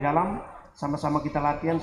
dalam, sama-sama kita latihan.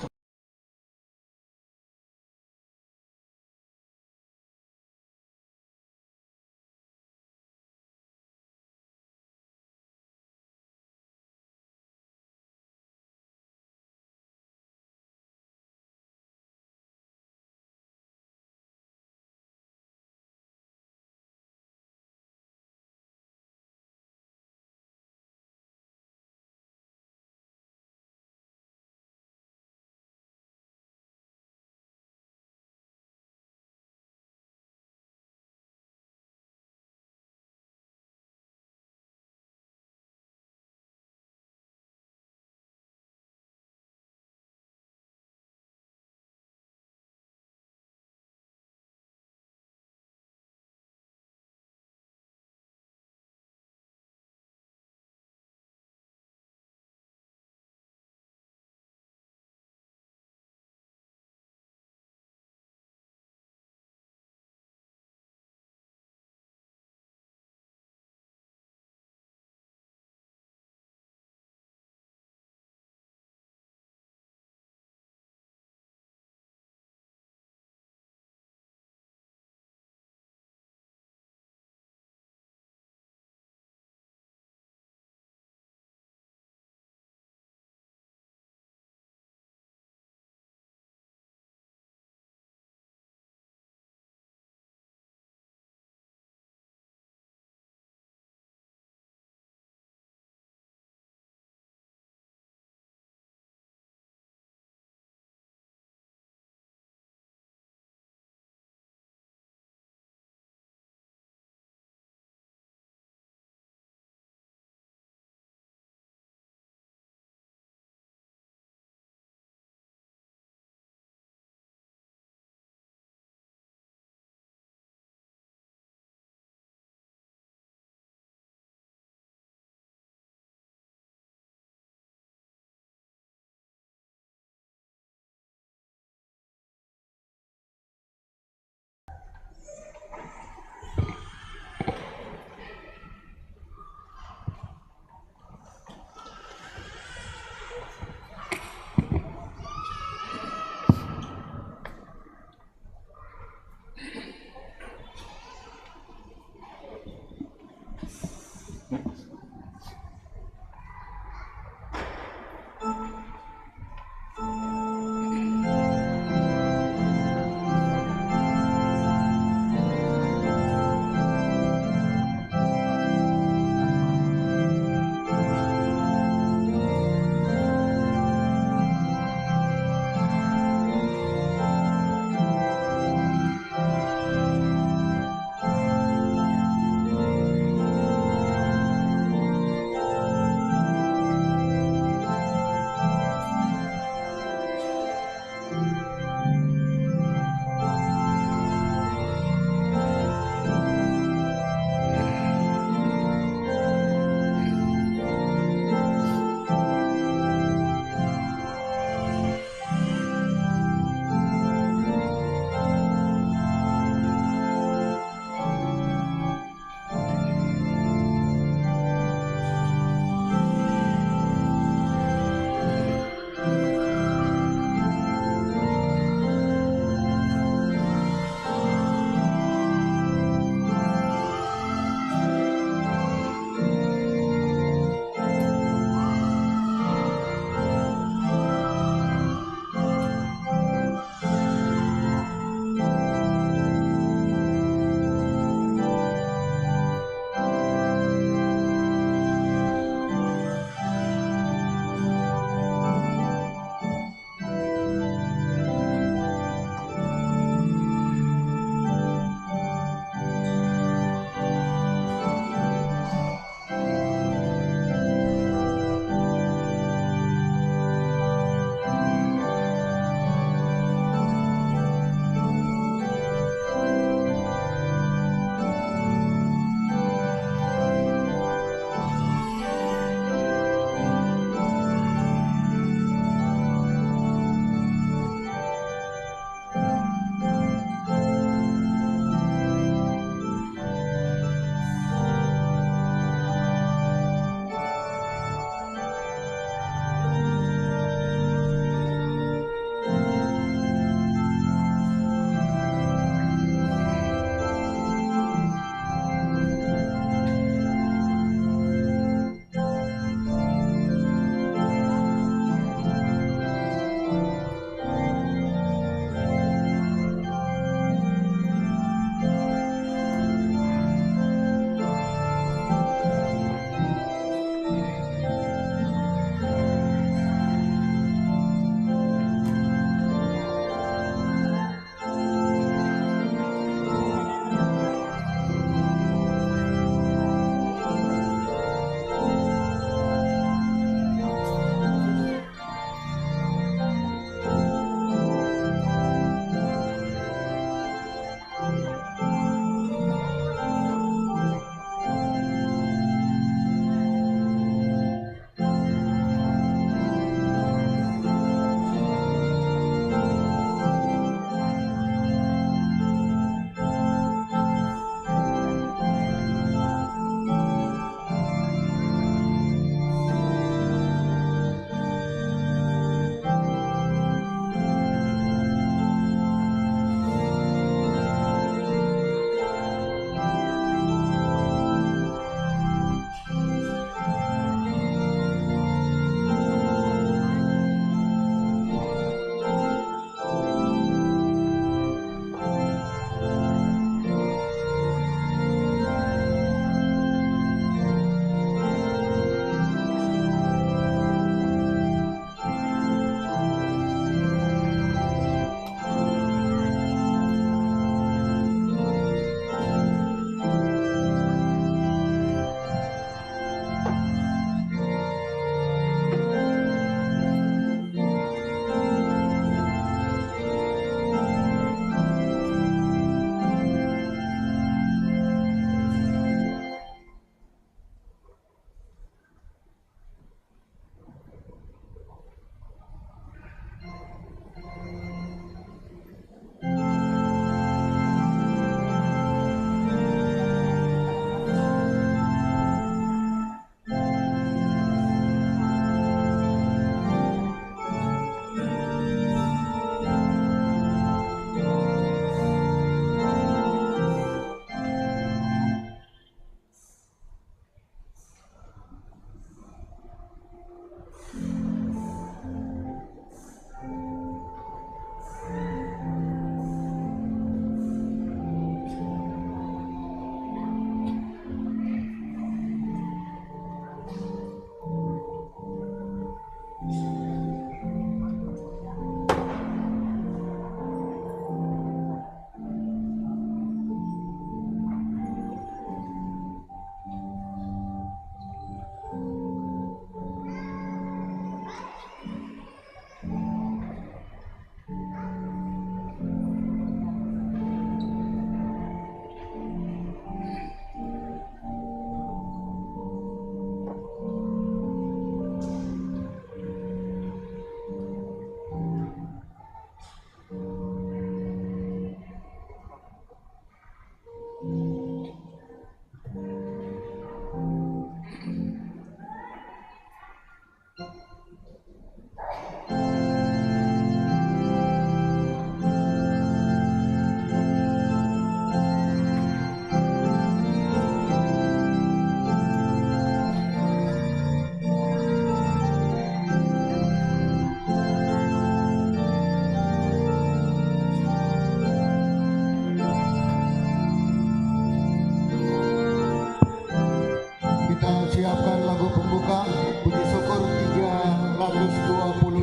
322.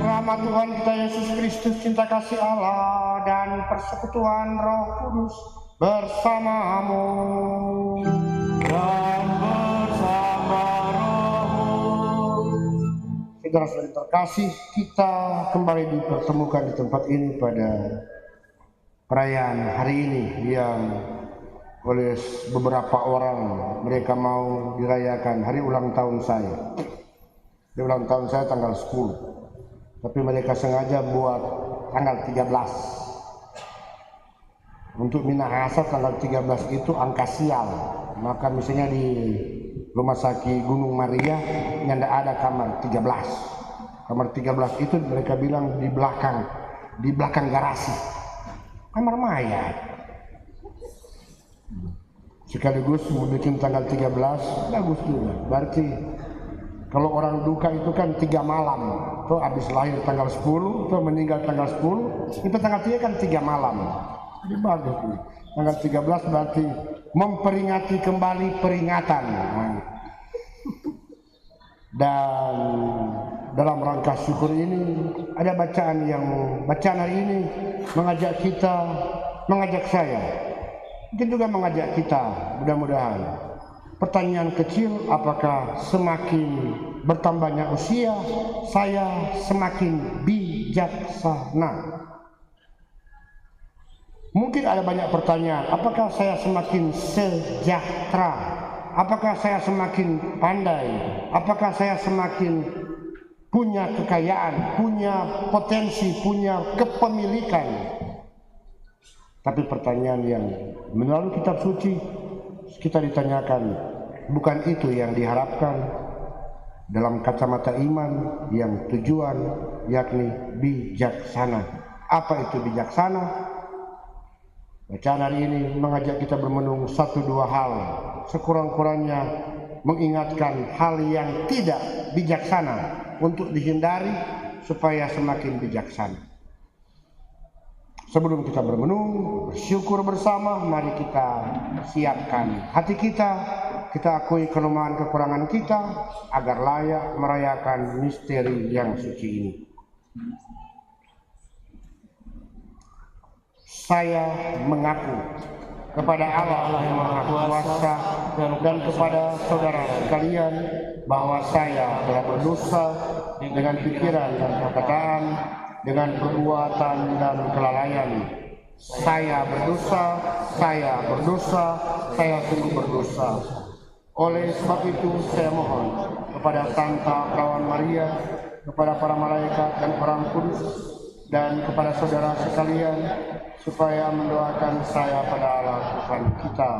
Rahmat Tuhan kita Yesus Kristus, cinta kasih Allah, dan persekutuan Roh Kudus bersamamu dan bersama rohmu. Saudara-saudara terkasih, kita kembali dipertemukan di tempat ini pada perayaan hari ini yang oleh beberapa orang mereka mau dirayakan hari ulang tahun saya. Di ulang tahun saya tanggal 10, tapi mereka sengaja buat tanggal 13 untuk Minahasa. Tanggal 13 itu angka sial, maka misalnya di Rumah Sakit Gunung Maria tidak ada kamar 13. Kamar 13 itu mereka bilang di belakang garasi, kamar mayat. Sekaligus mau bikin tanggal 13, bagus juga. Berarti kalau orang duka itu kan 3 malam, tuh habis lahir tanggal 10, tuh meninggal tanggal 10, itu tanggal 3 kan 3 malam. Jadi bagus nih. Tanggal 13 berarti memperingati kembali peringatan. Dan dalam rangka syukur ini ada bacaan hari ini mengajak saya, mungkin juga mengajak kita, mudah-mudahan. Pertanyaan kecil, apakah semakin bertambahnya usia saya semakin bijaksana? Mungkin ada banyak pertanyaan, apakah saya semakin sejahtera? Apakah saya semakin pandai? Apakah saya semakin punya kekayaan, punya potensi, punya kepemilikan? Tapi pertanyaan yang melalui kitab suci kita ditanyakan, bukan itu yang diharapkan dalam kacamata iman yang tujuan yakni bijaksana. Apa itu bijaksana? Bacaan hari ini mengajak kita bermenung 1-2 hal, sekurang-kurangnya mengingatkan hal yang tidak bijaksana untuk dihindari supaya semakin bijaksana. Sebelum kita bermenung, bersyukur bersama, mari kita siapkan hati kita akui kelemahan kekurangan kita agar layak merayakan misteri yang suci ini. Saya mengaku kepada Allah yang Maha Kuasa dan kepada saudara sekalian bahwa saya telah berdosa dengan pikiran dan perkataan, dengan perbuatan dan kelalaian. Saya berdosa, saya sungguh berdosa. Oleh sebab itu saya mohon kepada Santa Perawan Maria, kepada para malaikat dan orang kudus, dan kepada saudara sekalian supaya mendoakan saya pada Allah Tuhan kita.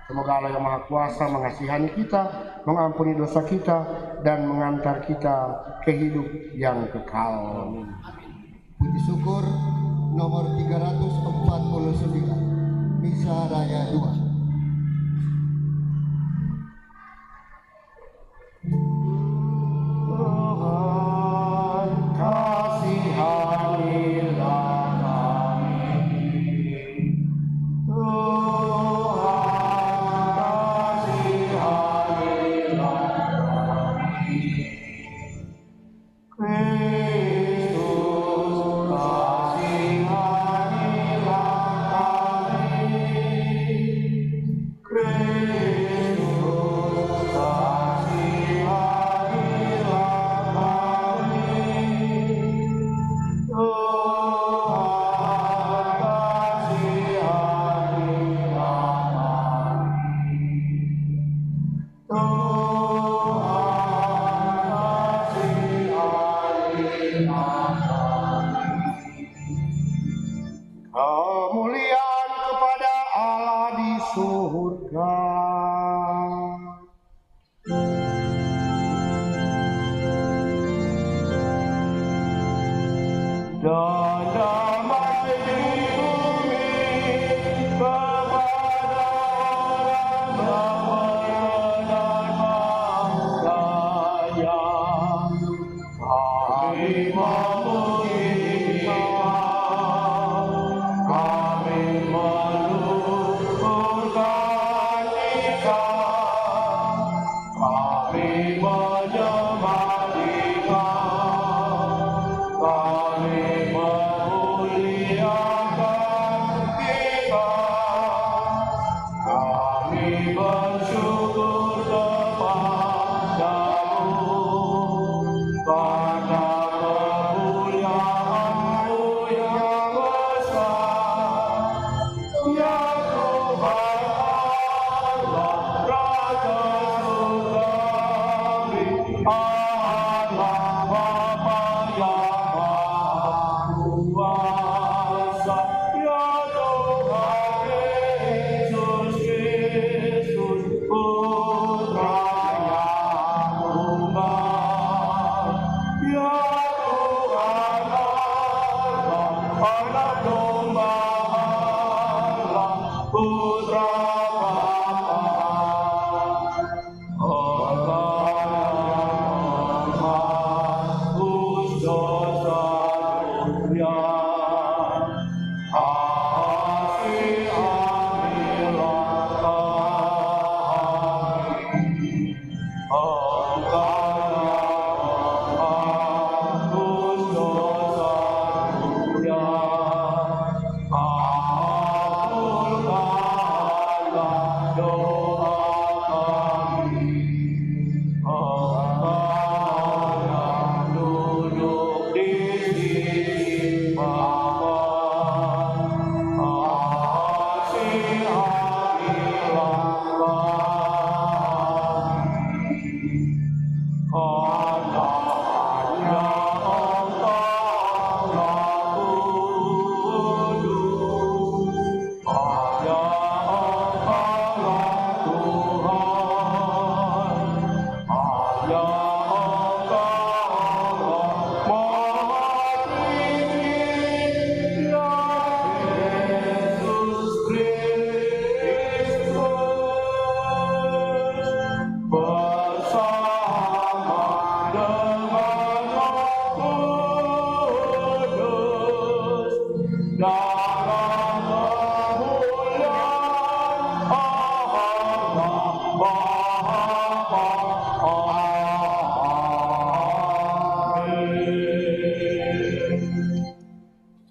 Semoga Allah yang Maha Kuasa mengasihani kita, mengampuni dosa kita, dan mengantar kita ke hidup yang kekal. Puji syukur nomor 349, Misa Raya 2. Kemuliaan kepada Allah di surga dan damai di bumi kepada orang yang beriman. Kami memuji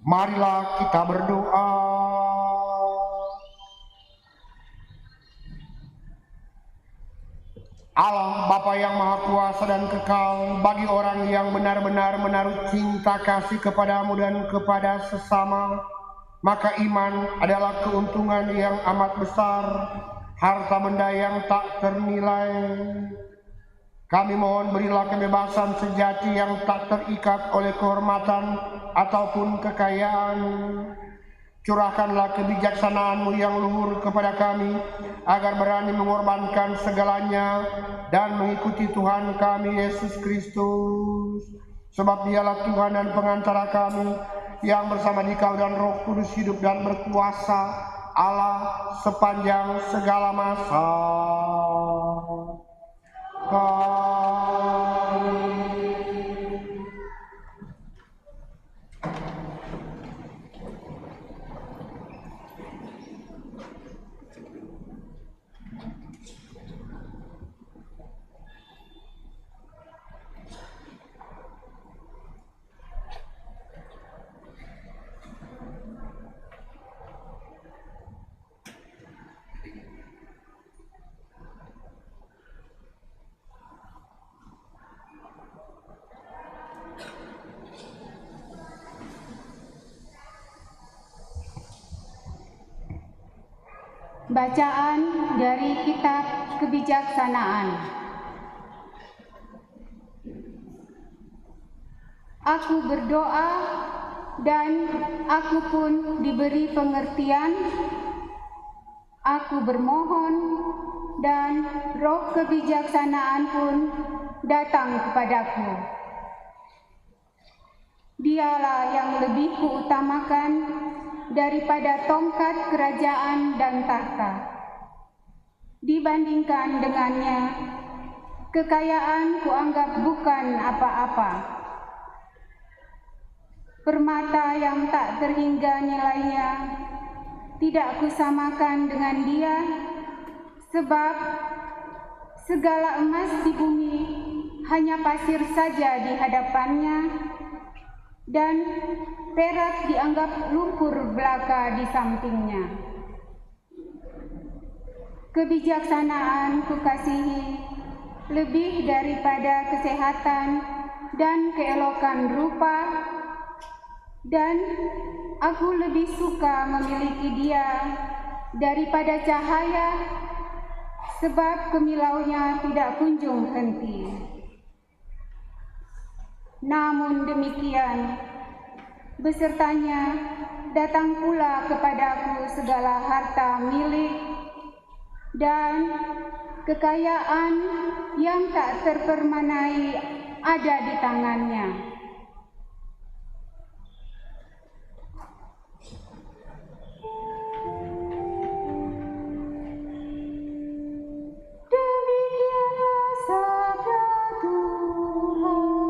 Marilah kita berdoa. Allah Bapa yang Maha Kuasa dan Kekal, bagi orang yang benar-benar menaruh cinta kasih kepadamu dan kepada sesama, maka iman adalah keuntungan yang amat besar, harta benda yang tak ternilai. Kami mohon berilah kebebasan sejati yang tak terikat oleh kehormatan ataupun kekayaan. Curahkanlah kebijaksanaan-Mu yang luhur kepada kami, agar berani mengorbankan segalanya dan mengikuti Tuhan kami Yesus Kristus. Sebab Dialah Tuhan dan pengantara kami, yang bersama Dikau dan Roh Kudus hidup dan berkuasa Allah sepanjang segala masa. Bacaan dari Kitab Kebijaksanaan. Aku berdoa dan aku pun diberi pengertian. Aku bermohon dan roh kebijaksanaan pun datang kepadaku. Dialah yang lebih kuutamakan daripada tongkat kerajaan dan tahta. Dibandingkan dengannya, kekayaan kuanggap bukan apa-apa. Permata yang tak terhingga nilainya tidak kusamakan dengan dia, sebab segala emas di bumi hanya pasir saja di hadapannya, dan perak dianggap lumpur belaka di sampingnya. Kebijaksanaan kukasihi lebih daripada kesehatan dan keelokan rupa, dan aku lebih suka memiliki dia daripada cahaya, sebab kemilaunya tidak kunjung henti. Namun demikian, besertanya datang pula kepadaku segala harta milik dan kekayaan yang tak terpermanai ada di tangannya. Demikianlah sabda Tuhan.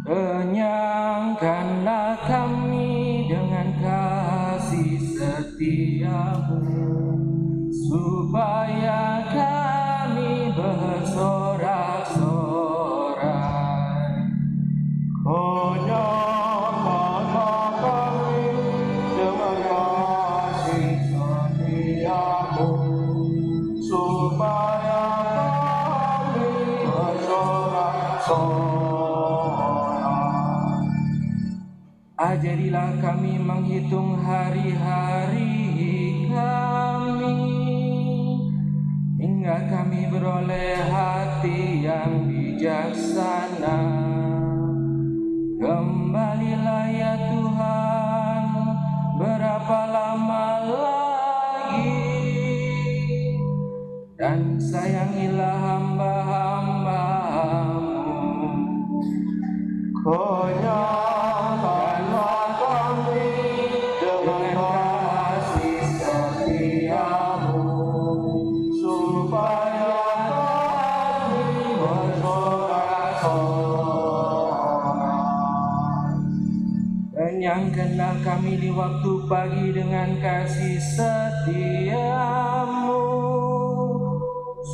Kenyangkanlah kami dengan kasih setiamu, supaya kami bersorak-sorai. Kenyangkanlah kami dengan kasih setiamu, Ajarilah kami menghitung hari-hari kami, hingga kami beroleh hati yang bijaksana. Kembalilah ya Tuhan, berapa lama lagi, dan sayangilah hamba-hamba-Mu. Kenyangkanlah kami dengan kasih setia-Mu, supaya kami bersorak-sorai. Kenyangkanlah kami di waktu pagi dengan kasih setia-Mu,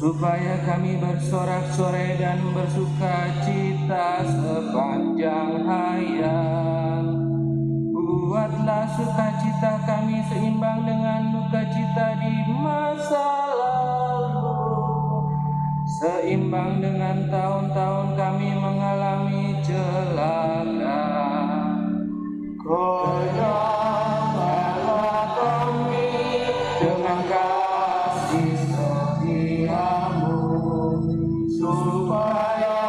supaya kami bersorak-sorai dan bersuka cita sepanjang hayat. Buatlah sukacita kami seimbang dengan duka cita di masa lalu, seimbang dengan tahun-tahun kami mengalami celaka. Kenyangkanlah kami dengan kasih setia-Mu, supaya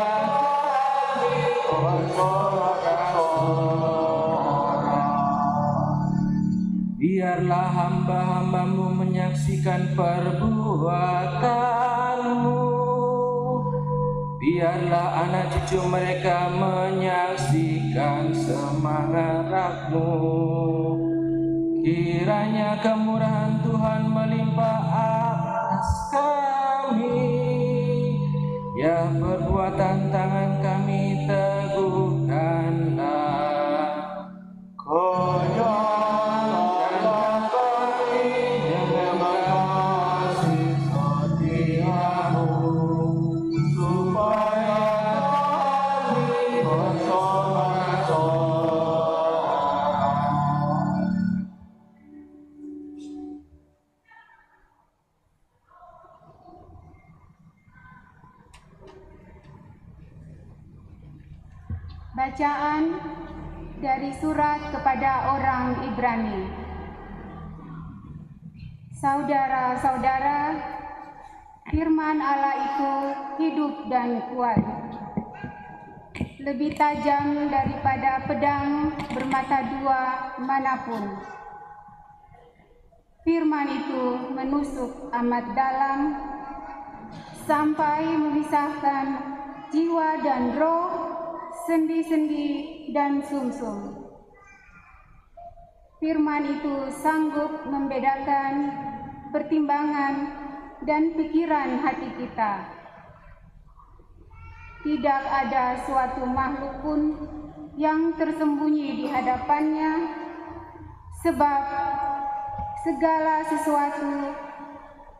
kami bersorak-sorai. Biarlah hamba-hamba-Mu menyaksikan perbuatan-Mu, biarlah anak cucu mereka menyaksikan semangat Rahmu. Kiranya kemurahan Tuhan melimpah atas kami, ya perbuatan tangan kami teguhkanlah. Kenyangkanlah kami dengan kasih setia-Mu, supaya kami bersorak-sorai. Bacaan dari surat kepada orang Ibrani. Saudara-saudara, firman Allah itu hidup dan kuat, lebih tajam daripada pedang bermata dua manapun. Firman itu menusuk amat dalam sampai memisahkan jiwa dan roh, sendi-sendi dan sumsum. Firman itu sanggup membedakan pertimbangan dan pikiran hati kita. Tidak ada suatu makhluk pun yang tersembunyi di hadapannya, sebab segala sesuatu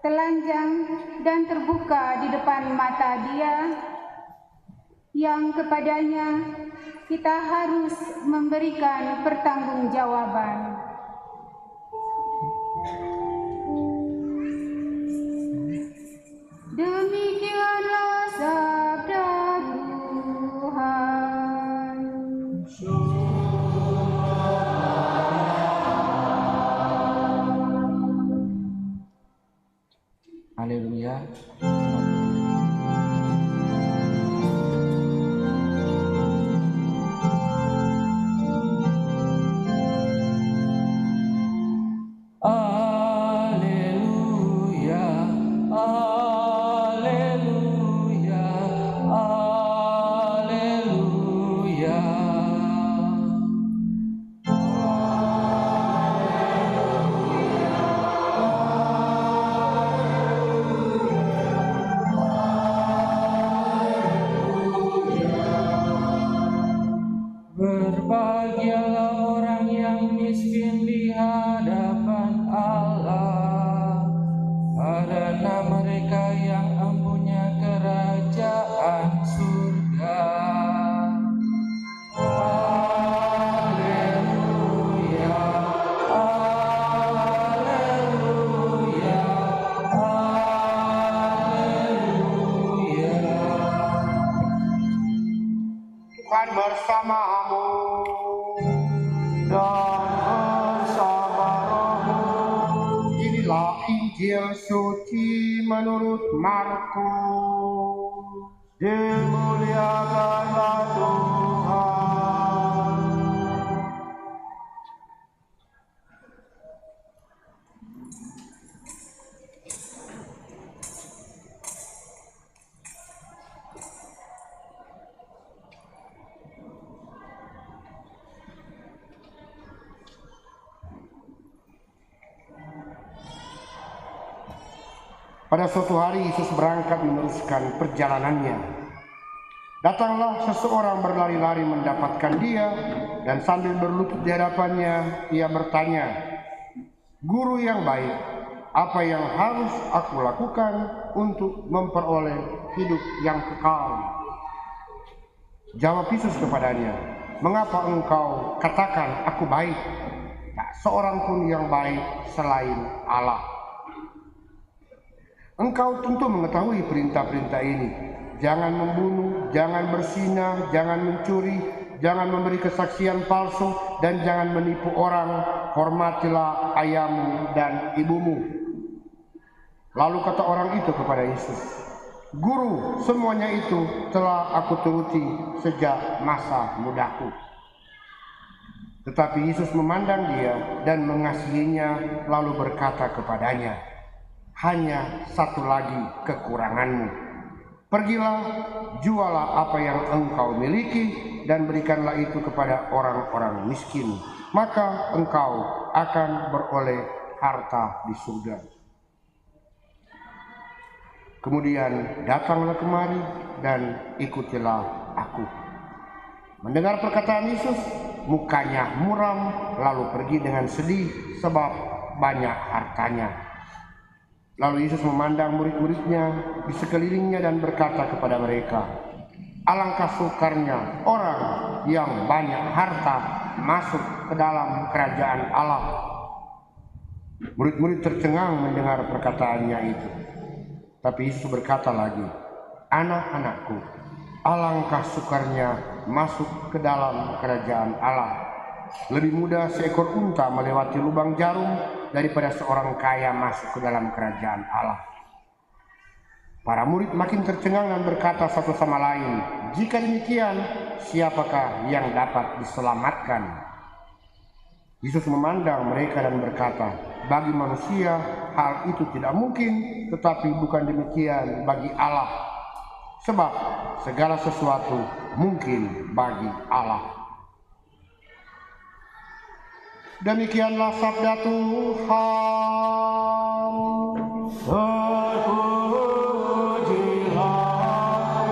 telanjang dan terbuka di depan mata Dia, yang kepadanya kita harus memberikan pertanggungjawaban. Demikianlah sabda Tuhan. Haleluya. Haleluya, haleluya, haleluya. Injil suci menurut Markus. Dimuliakanlah Tuhan. Pada suatu hari Yesus berangkat meneruskan perjalanannya. Datanglah seseorang berlari-lari mendapatkan dia, dan sambil berlutut di hadapannya, ia bertanya, "Guru yang baik, apa yang harus aku lakukan untuk memperoleh hidup yang kekal?" Jawab Yesus kepadanya, "Mengapa engkau katakan aku baik? Tak seorang pun yang baik selain Allah. Engkau tentu mengetahui perintah-perintah ini. Jangan membunuh, jangan berzina, jangan mencuri, jangan memberi kesaksian palsu, dan jangan menipu orang. Hormatilah ayahmu dan ibumu." Lalu kata orang itu kepada Yesus, "Guru, semuanya itu telah aku turuti sejak masa mudaku." Tetapi Yesus memandang dia dan mengasihinya, lalu berkata kepadanya, "Hanya satu lagi kekuranganmu. Pergilah, jualah apa yang engkau miliki dan berikanlah itu kepada orang-orang miskin. Maka engkau akan beroleh harta di surga. Kemudian datanglah kemari dan ikutilah aku." Mendengar perkataan Yesus, mukanya muram lalu pergi dengan sedih sebab banyak hartanya. Lalu Yesus memandang murid-muridnya di sekelilingnya dan berkata kepada mereka, "Alangkah sukarnya orang yang banyak harta masuk ke dalam kerajaan Allah." Murid-murid tercengang mendengar perkataannya itu. Tapi Yesus berkata lagi, "Anak-anakku, alangkah sukarnya masuk ke dalam kerajaan Allah. Lebih mudah seekor unta melewati lubang jarum daripada seorang kaya masuk ke dalam kerajaan Allah." Para murid makin tercengang dan berkata satu sama lain, "Jika demikian, siapakah yang dapat diselamatkan?" Yesus memandang mereka dan berkata, "Bagi manusia hal itu tidak mungkin, tetapi bukan demikian bagi Allah. Sebab segala sesuatu mungkin bagi Allah." Demikianlah sabda Tuhan. Terpujilah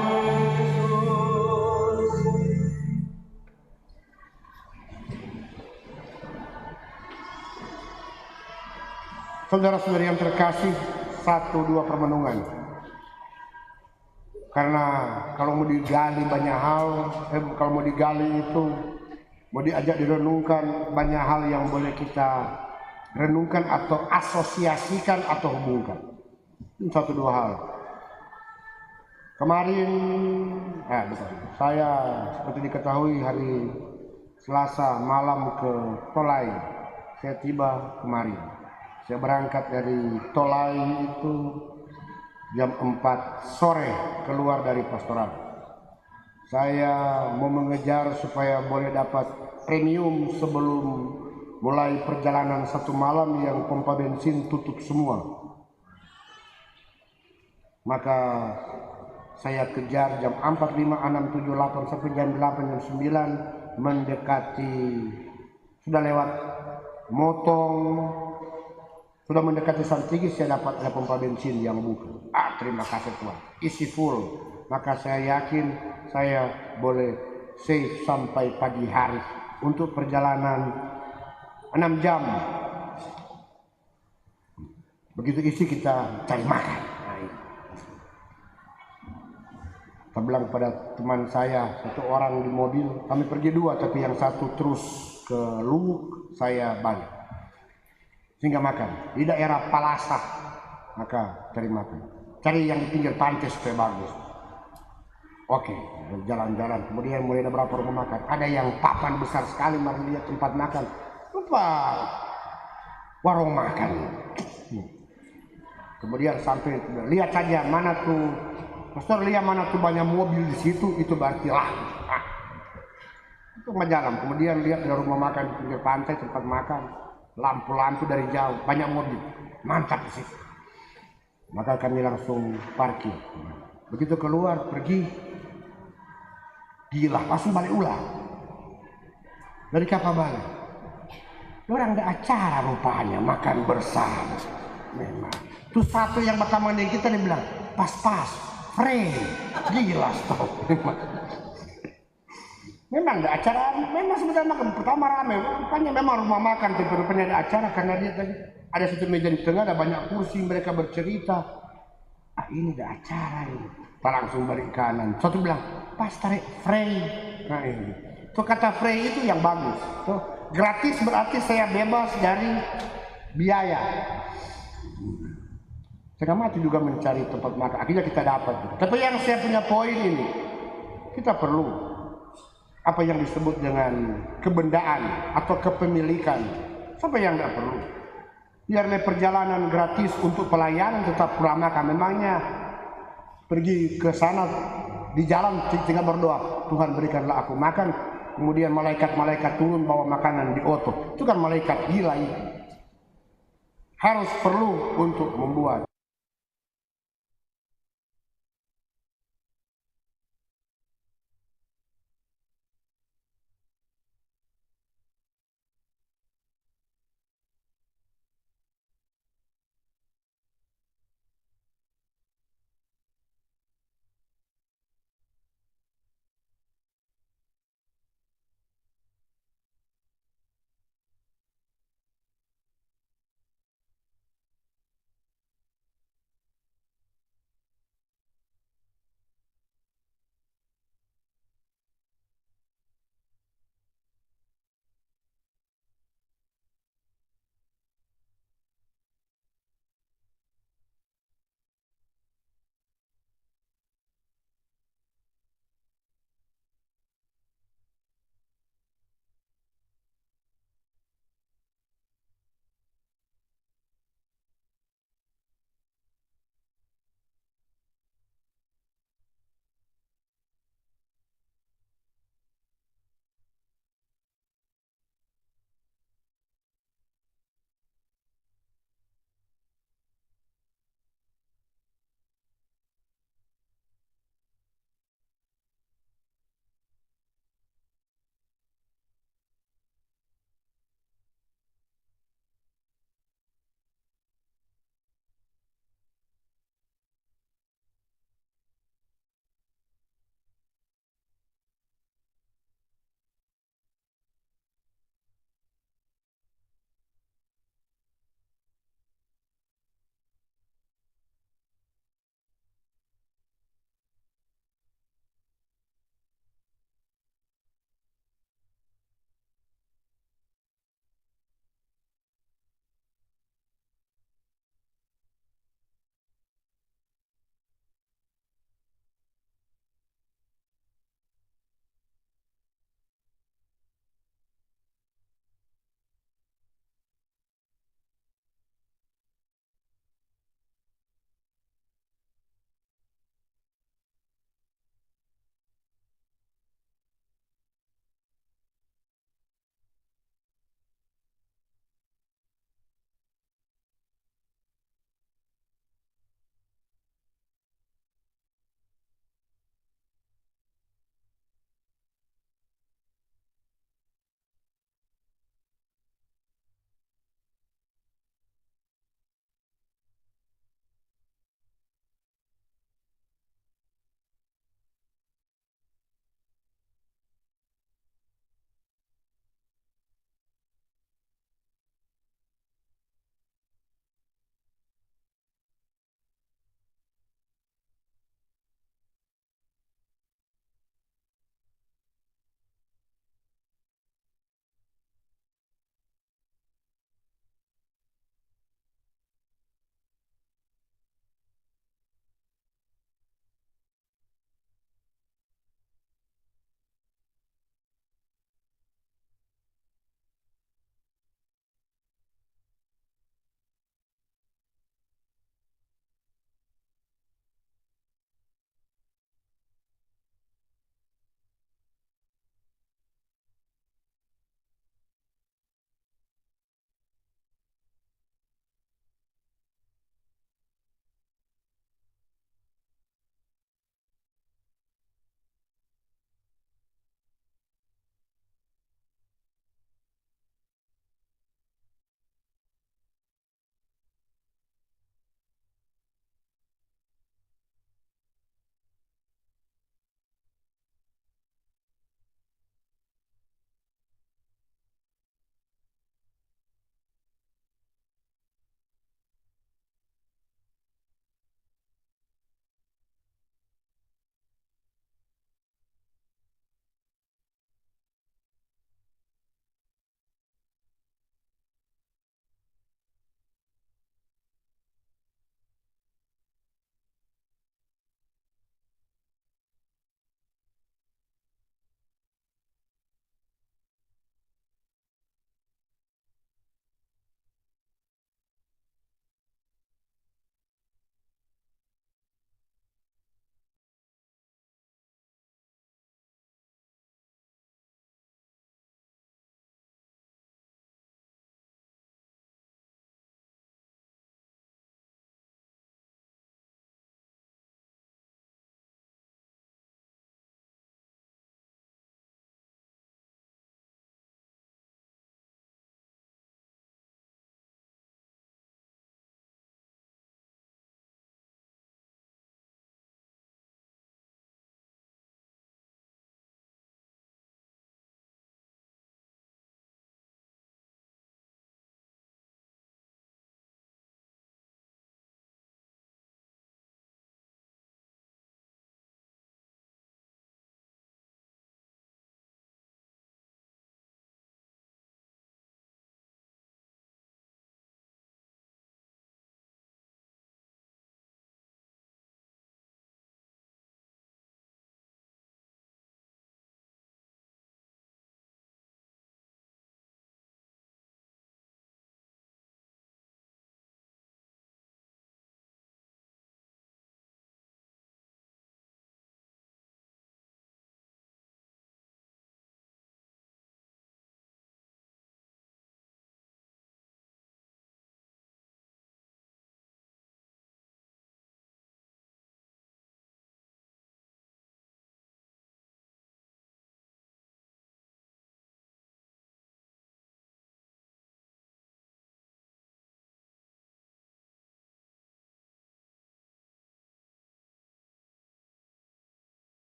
Kristus. Saudara-saudari yang terkasih, 1-2 permenungan. Karena kalau mau digali banyak hal, kalau mau digali itu, mau diajak direnungkan, banyak hal yang boleh kita renungkan atau asosiasikan atau hubungkan. 1-2 hal. Kemarin, saya seperti diketahui hari Selasa malam ke Tolai. Saya tiba kemarin. Saya berangkat dari Tolai itu jam 4 sore keluar dari pastoral. Saya mau mengejar supaya boleh dapat premium sebelum mulai perjalanan 1 malam yang pompa bensin tutup semua. Maka saya kejar jam 4, 5, 6, 7, 8 sampai jam 8, jam 9 mendekati, sudah lewat Motong, sudah mendekati Santigi, saya dapat ada pompa bensin yang buka. Terima kasih Tuhan, isi full. Maka saya yakin saya boleh save sampai pagi hari untuk perjalanan 6 jam. Begitu isi kita cari makan. Saya bilang pada teman saya, 1 orang di mobil, kami pergi 2, tapi yang 1 terus ke Luwuk, saya balik. Sehingga makan di daerah Palasah, maka cari makan, cari yang di pinggir pantai supaya bagus. Oke, jalan-jalan, kemudian mulai ada beberapa rumah makan, ada yang papan besar sekali, mari lihat tempat makan, lupa warung makan. Kemudian sampai lihat saja mana tuh, pastor lihat mana tuh banyak mobil di situ, itu berarti lah. Itu jalan. Kemudian lihat dari rumah makan di pinggir pantai tempat makan, lampu-lampu dari jauh, banyak mobil, mantap di situ. Maka kami langsung parkir. Begitu keluar pergi, gila, langsung balik ulang. Dari kapal balik. Orang ada acara rupanya makan bersama. Memang. Terus satu yang pertama dari kita dia bilang, pas-pas, free, gila stop. Memang ada acara, memang sebenarnya makan pertama rame, rupanya memang rumah makan rupanya ada acara karena dia tadi ada satu meja di tengah, ada banyak kursi, mereka bercerita. Ah ini ada acara ini. Kita langsung balik kanan. Satu bilang, pas tarik free. Nah ini. Tuh kata free itu yang bagus. Tuh gratis berarti saya bebas dari biaya. Setengah mati juga mencari tempat makan. Akhirnya kita dapat. Tapi yang saya punya poin ini, kita perlu apa yang disebut dengan kebendaan atau kepemilikan. Sampai yang tidak perlu. Biarlah perjalanan gratis untuk pelayanan tetap pramakan. Memangnya pergi ke sana di jalan tinggal berdoa, Tuhan berikanlah aku makan. Kemudian malaikat-malaikat turun bawa makanan di oto. Itu kan malaikat gila ini. Harus perlu untuk membuat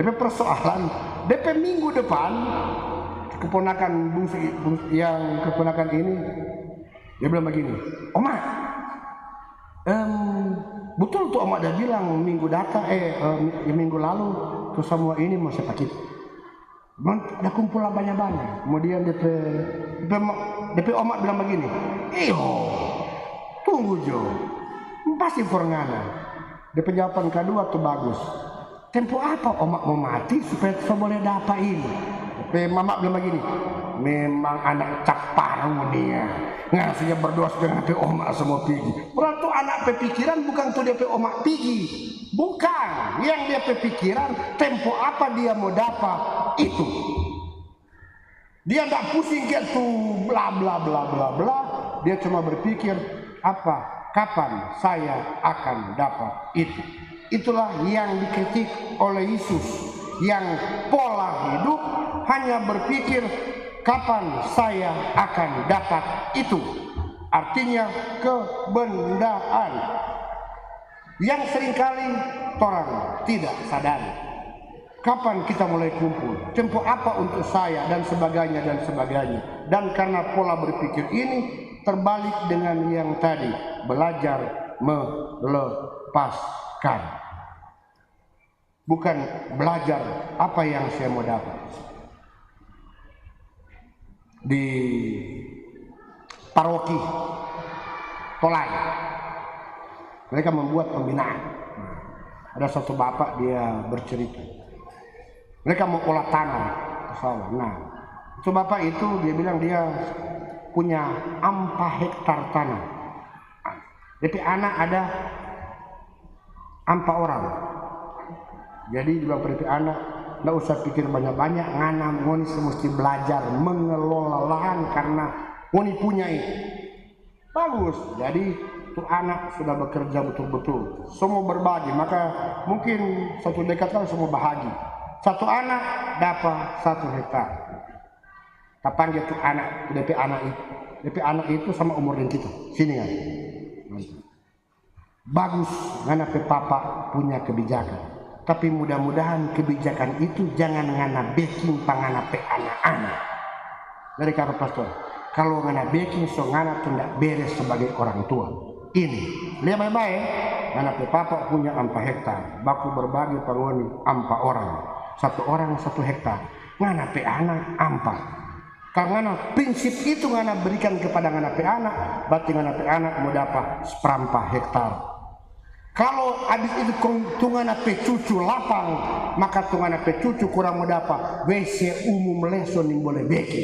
DP persoalan, DP minggu depan keponakan yang keponakan ini dia bilang begini, Oma, betul tuh Oma dia bilang minggu lalu tuh semua ini mau saya pakai. Ada kumpul banyak-banyak. Kemudian DP Oma bilang begini, iyo tunggu Jo, pasti forngana. DP jawaban kedua tuh bagus. Tempo apa Oma mau mati supaya saya boleh dapat ini? DP Mama bilang begini, memang anak caparu dia. Ngasihnya berdoa dengan DP Oma semua pergi. Berarti anak pikiran bukan tuh DP Oma pergi. Bukan, yang dia pikiran tempo apa dia mau dapat itu. Dia nggak pusing kayak tuh bla bla bla bla bla. Dia cuma berpikir kapan saya akan dapat itu. Itulah yang dikritik oleh Yesus, yang pola hidup hanya berpikir kapan saya akan dapat itu. Artinya kebendaan yang seringkali orang tidak sadari. Kapan kita mulai kumpul, tempo apa untuk saya, dan sebagainya dan sebagainya. Dan karena pola berpikir ini terbalik dengan yang tadi, belajar melepaskan, bukan belajar apa yang saya mau dapat. Di paroki Tolai mereka membuat pembinaan. Ada satu bapak dia bercerita, mereka mau olah tanah sawah. Nah, itu bapak itu dia bilang dia punya 4 hektar tanah. Jadi anak ada 4 orang. Jadi dia bilang pada anak, nggak usah pikir banyak-banyak, nganam ngoni mesti belajar mengelola lahan karena ngoni punya itu. Bagus. Jadi tuh anak sudah bekerja betul-betul, semua berbagi, maka mungkin satu dekat kan semua bahagia. Satu anak dapat 1 hektar. Kapan dia tuh anak, DP anak itu sama umur dengan kita, sini kan. Bagus, ngana pe papa punya kebijakan. Tapi mudah-mudahan kebijakan itu jangan ngana backing pangana pe anak-anak. Dari kata pastor, kalau ngana backing so ngana tuh ndak beres sebagai orang tua. Ini lihat baik-baik, ngana pe papa punya 4 hektar, baku berbagi pangoni 4 orang, 1 orang 1 hektar, ngana pe anak 4. Karena prinsip itu ngana berikan kepada ngana pe anak, berarti ngana pe anak mau dapat 1/4 hektar. Kalau habis itu tungana pe cucu lapang, maka tungana pe cucu kurang mau dapat WC umum leson yang boleh beki.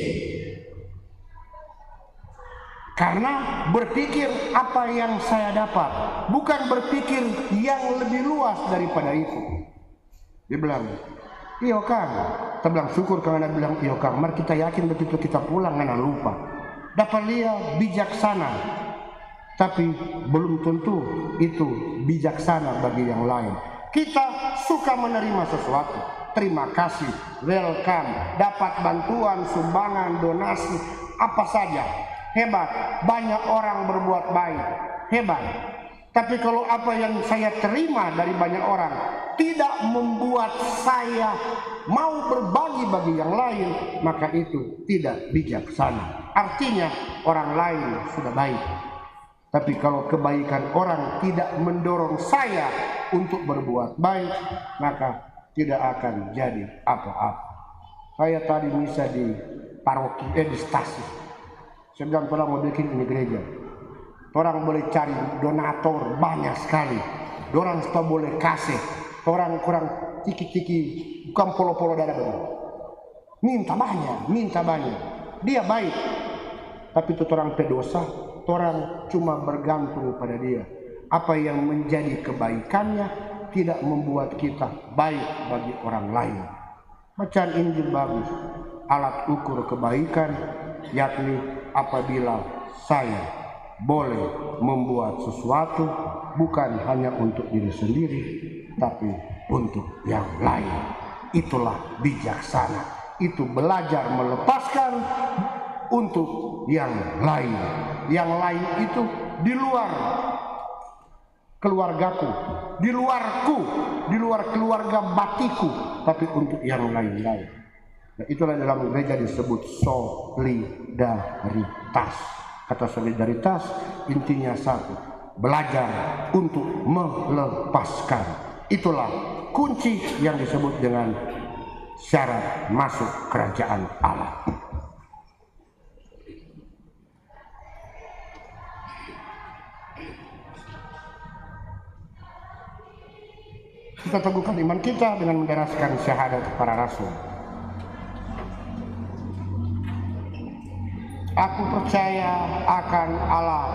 Karena berpikir apa yang saya dapat, bukan berpikir yang lebih luas daripada itu. Dia bilang, iya Kang, kita bilang syukur karena bilang iya Kang, mari kita yakin begitu kita pulang ngana lupa. Dapat dia bijaksana, tapi belum tentu itu bijaksana bagi yang lain. Kita suka menerima sesuatu, terima kasih, welcome, dapat bantuan, sumbangan, donasi, apa saja, hebat. Banyak orang berbuat baik, hebat. Tapi kalau apa yang saya terima dari banyak orang tidak membuat saya mau berbagi bagi yang lain, maka itu tidak bijaksana. Artinya orang lain sudah baik, tapi kalau kebaikan orang tidak mendorong saya untuk berbuat baik, maka tidak akan jadi apa-apa. Saya tadi misa di paroki, di stasi. Saya bilang tolong mau bikin ini gereja. Orang boleh cari donatur banyak sekali. Orang supaya boleh kasih. Orang kurang tiki-tiki, bukan polo-polo dada benar. Minta banyak. Dia baik. Tapi itu orang pedosa, orang cuma bergantung pada dia. Apa yang menjadi kebaikannya tidak membuat kita baik bagi orang lain. Bacaan Injil bagus. Alat ukur kebaikan yakni apabila saya boleh membuat sesuatu bukan hanya untuk diri sendiri, tapi untuk yang lain. Itulah bijaksana. Itu belajar melepaskan untuk yang lain. Yang lain itu di luar keluargaku, di luarku, di luar keluarga batiku, tapi untuk yang lain-lain. Nah, itulah dalam gereja disebut solidaritas. Kata solidaritas intinya satu, belajar untuk melepaskan. Itulah kunci yang disebut dengan syarat masuk kerajaan Allah. Kita teguhkan iman kita dengan mendaraskan syahadat para rasul. Aku percaya akan Allah,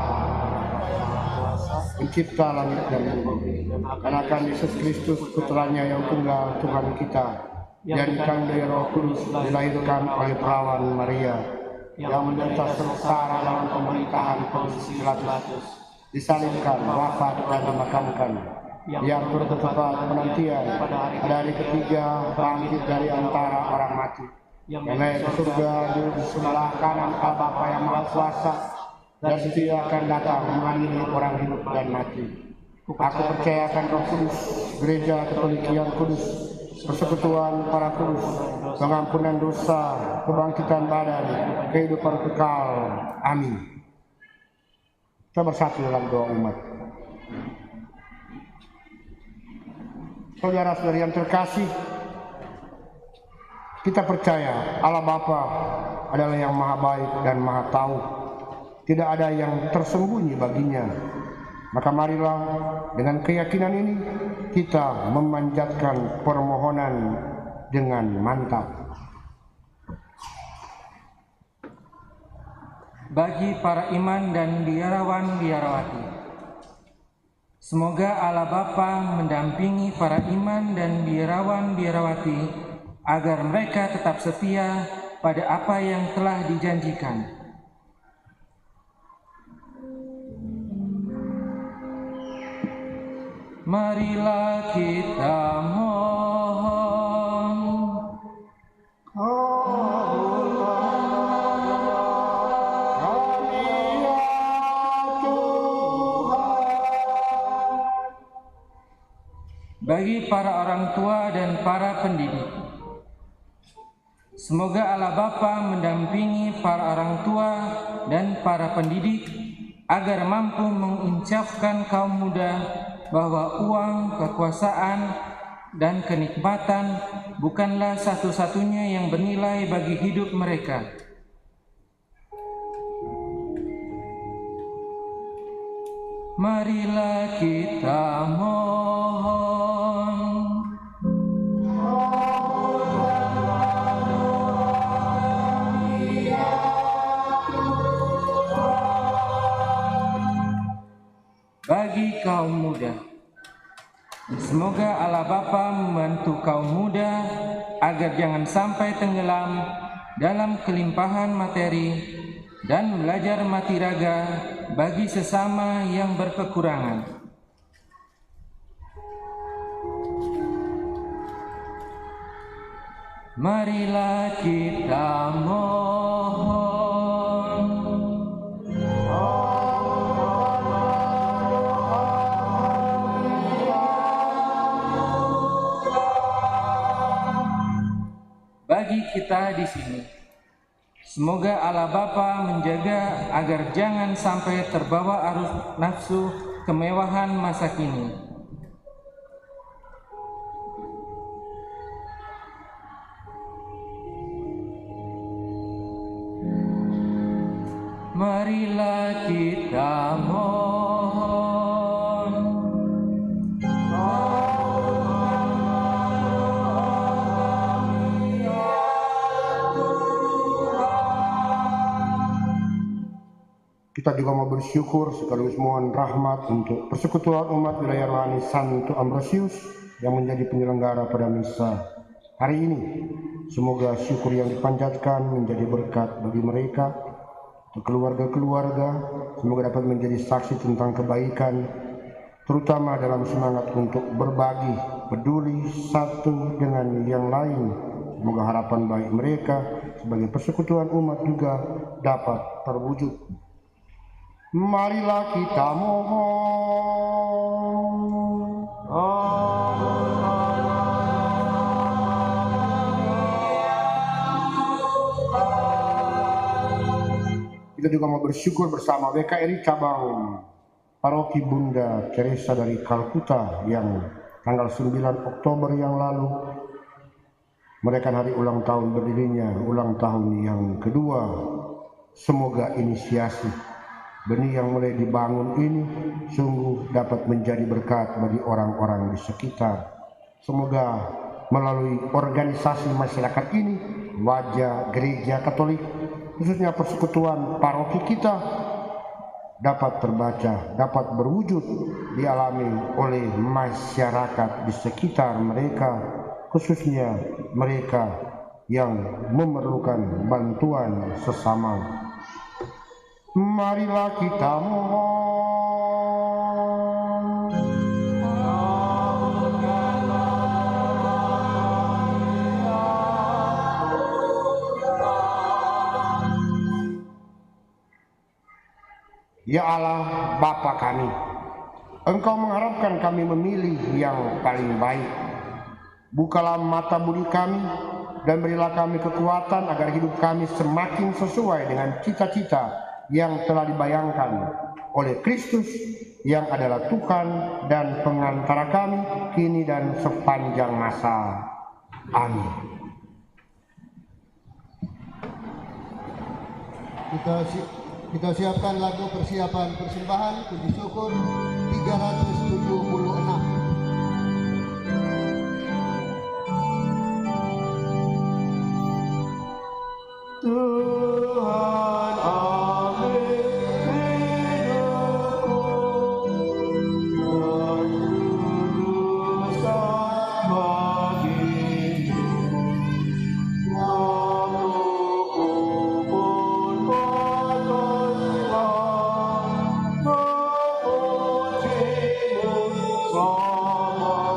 pencipta langit dan bumi, dan akan Yesus Kristus, putranya yang tunggal, Tuhan kita, yang dikandung Roh Kudus, dilahirkan oleh perawan Maria, yang menderita sengsara dalam pemerintahan Pontius Pilatus, disalibkan, wafat dan dimakamkan, yang bertepat penantian pada hari ketiga bangkit dari antara orang mati, yang naik ke surga duduk di sebelah kanan Allah Bapa yang Maha Kuasa, dan setia akan datang mengadili orang hidup dan mati. Aku percaya akan Roh Kudus, gereja Katolik yang kudus, persekutuan para kudus, pengampunan dosa, kebangkitan badan, kehidupan kekal. Amin. Kita bersatu dalam doa umat. Saudara-saudari yang terkasih, kita percaya Allah Bapa adalah yang maha baik dan maha tahu. Tidak ada yang tersembunyi baginya. Maka marilah dengan keyakinan ini kita memanjatkan permohonan dengan mantap. Bagi para iman dan biarawan-biarawati, semoga Allah Bapa mendampingi para iman dan biarawan-biarawati agar mereka tetap setia pada apa yang telah dijanjikan. Marilah kita mohon. Bagi para orang tua dan para pendidik, semoga Allah Bapa mendampingi para orang tua dan para pendidik agar mampu menginsafkan kaum muda bahwa uang, kekuasaan, dan kenikmatan bukanlah satu-satunya yang bernilai bagi hidup mereka. Marilah kita mohon. Bagi kaum muda, semoga Allah Bapa membantu kaum muda agar jangan sampai tenggelam dalam kelimpahan materi dan belajar mati raga bagi sesama yang berkekurangan. Marilah kita mohon. Bagi kita di sini, semoga Allah Bapa menjaga agar jangan sampai terbawa arus nafsu kemewahan masa kini. Marilah kita mohon. Kita juga mau bersyukur sekaligus mohon rahmat untuk persekutuan umat wilayah rohani Santo Ambrosius yang menjadi penyelenggara pada misa hari ini. Semoga syukur yang dipanjatkan menjadi berkat bagi mereka, untuk keluarga-keluarga. Semoga dapat menjadi saksi tentang kebaikan, terutama dalam semangat untuk berbagi, peduli satu dengan yang lain. Semoga harapan baik mereka sebagai persekutuan umat juga dapat terwujud. Marilah kita mohon. Kita juga mau bersyukur bersama WKRI cabang Paroki Bunda Teresa dari Kalkuta yang tanggal 9 Oktober yang lalu merayakan hari ulang tahun berdirinya, ulang tahun yang kedua. Semoga inisiasi benih yang mulai dibangun ini sungguh dapat menjadi berkat bagi orang-orang di sekitar. Semoga melalui organisasi masyarakat ini, wajah gereja Katolik, khususnya persekutuan paroki kita, dapat terbaca, dapat berwujud, dialami oleh masyarakat di sekitar mereka, khususnya mereka yang memerlukan bantuan sesama. Marilah kita mohon. Ya Allah, Bapa kami, Engkau mengharapkan kami memilih yang paling baik. Bukalah mata budi kami dan berilah kami kekuatan agar hidup kami semakin sesuai dengan cita-cita yang telah dibayangkan oleh Kristus yang adalah Tuhan dan pengantara kami kini dan sepanjang masa. Amin. Kita siapkan lagu persiapan persembahan puji syukur 376. Tuhan ambil hidupku, berkuduskan bagimu. Waktuku pun berdoa, memujimu selamanya.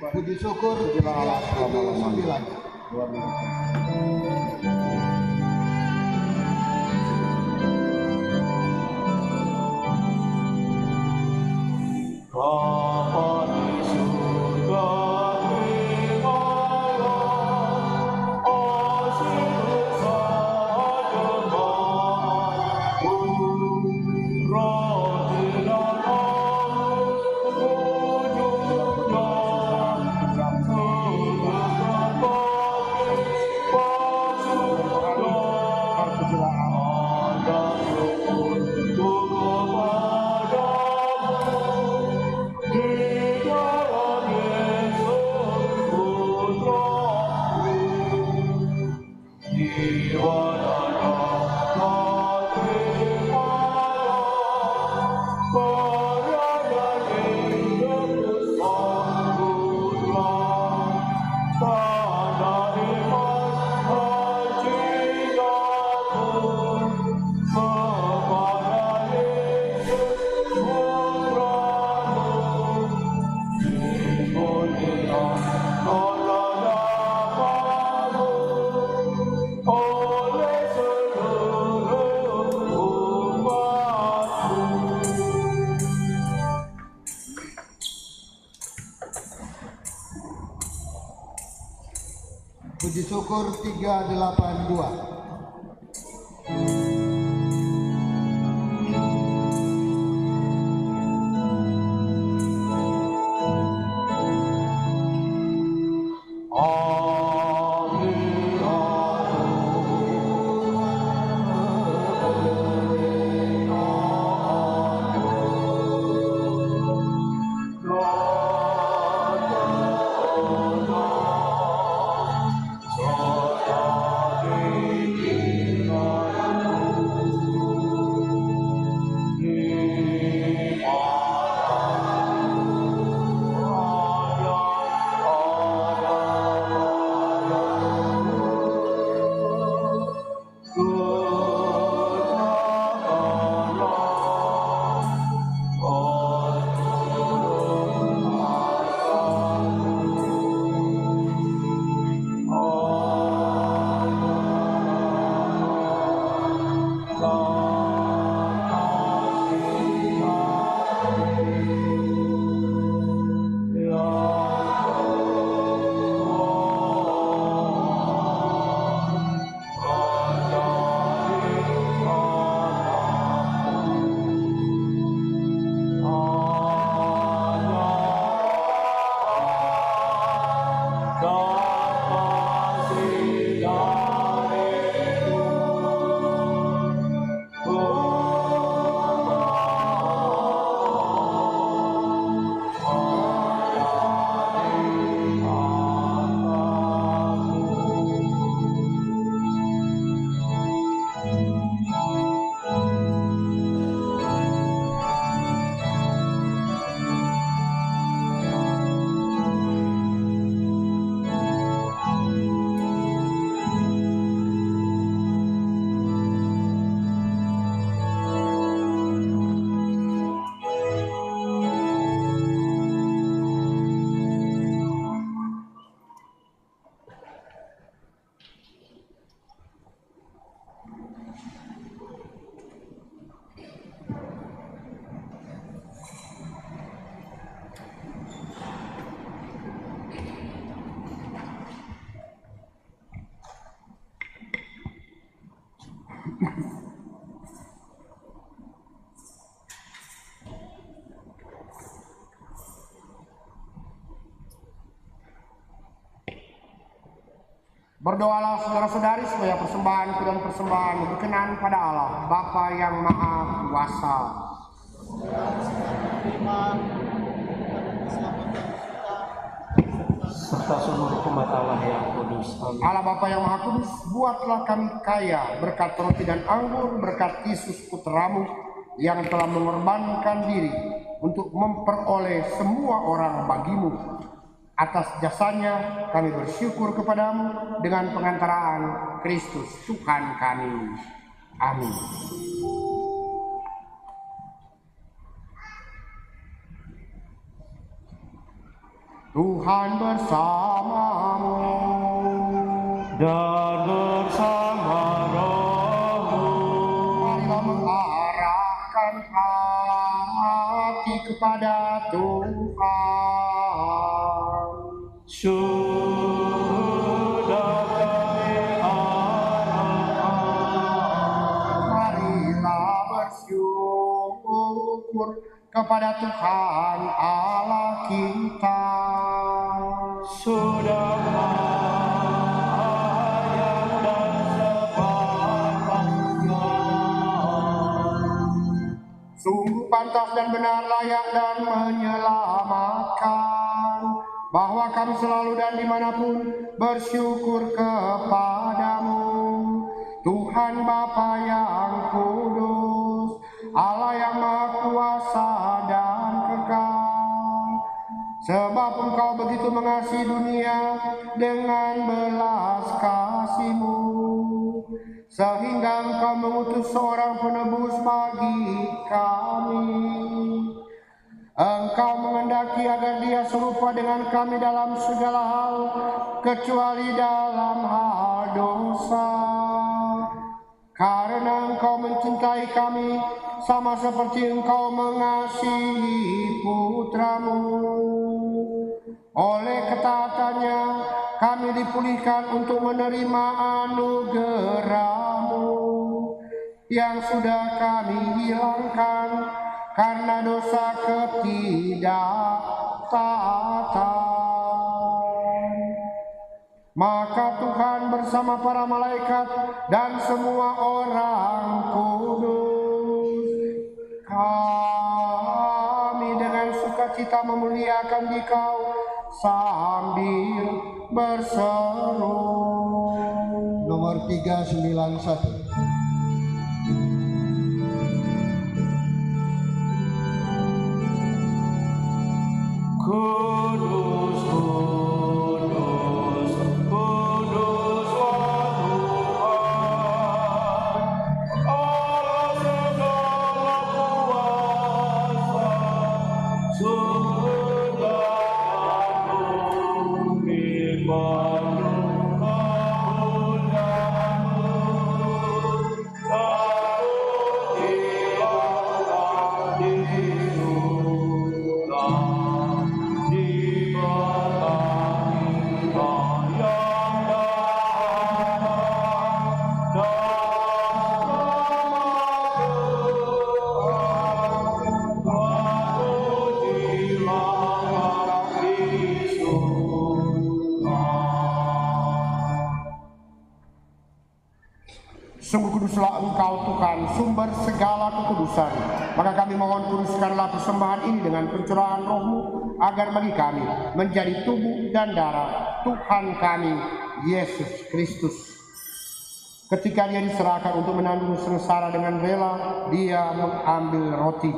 Puji syukur 379. Puji syukur 382. Berdoalah saudara-saudari supaya persembahanku dan persembahan berkenan pada Allah, Bapa yang Maha Kuasa. serta seluruh umat Allah yang kudus. Amin. Allah Bapa yang Maha Kudus, buatlah kami kaya berkat roti dan anggur, berkat Yesus Putramu yang telah mengorbankan diri untuk memperoleh semua orang bagimu. Atas jasanya kami bersyukur kepadamu dengan pengantaraan Kristus Tuhan kami. Amin. Tuhan bersamamu Dan bersama rohmu, marilah mengarahkan hati kepada Tuhan. sudah kami arahkan. Marilah bersyukur kepada Tuhan Allah kita. Sudah layak dan sepatutnya. Sungguh pantas dan benar, layak dan menyelamatkan, bahwa kami selalu dan dimanapun bersyukur kepadamu, Tuhan Bapa yang kudus, Allah yang Maha Kuasa dan kekal. Sebab Engkau begitu mengasihi dunia dengan belas kasih-Mu, sehingga Engkau mengutus seorang penebus bagi kami. Engkau menghendaki agar dia serupa dengan kami dalam segala hal, kecuali dalam hal dosa. Karena Engkau mencintai kami, sama seperti Engkau mengasihi Putramu. Oleh ketaatannya, kami dipulihkan untuk menerima anugerah-Mu yang sudah kami hilangkan karena dosa ketidaktaatan. Maka Tuhan bersama para malaikat dan semua orang kudus, kami dengan sukacita memuliakan Dikau sambil berseru. Nomor 391. Kudus, kudus, kudus Tuhan, Allah segala kuasa, surga dan bumi penuh kemuliaan-Mu. Terpujilah di surga. Sungguh kuduslah Engkau Tuhan, sumber segala kekudusan. Maka kami mohon kuduskanlah persembahan ini dengan pencurahan Roh-Mu, agar bagi kami menjadi tubuh dan darah Tuhan kami, Yesus Kristus. Ketika Dia diserahkan untuk menanggung sengsara dengan rela, Dia mengambil roti,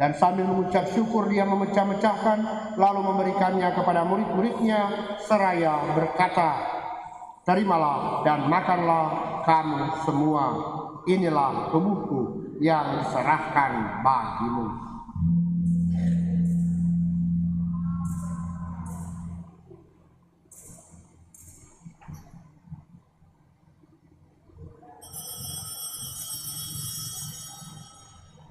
dan sambil mengucap syukur Dia memecah-mecahkan, lalu memberikannya kepada murid-muridnya, seraya berkata, "Terimalah dan makanlah kamu semua, inilah tubuhku yang diserahkan bagimu."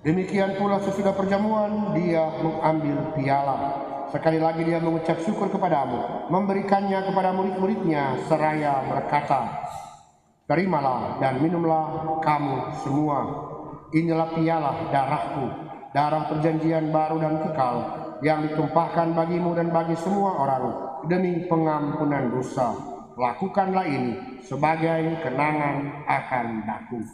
Demikian pula sesudah perjamuan, Dia mengambil piala. Sekali lagi Dia mengucap syukur kepadamu, memberikannya kepada murid-muridnya, seraya berkata, "Terimalah dan minumlah kamu semua. Inilah piala darahku, darah perjanjian baru dan kekal, yang ditumpahkan bagimu dan bagi semua orang demi pengampunan dosa. Lakukanlah ini sebagai kenangan akan daku."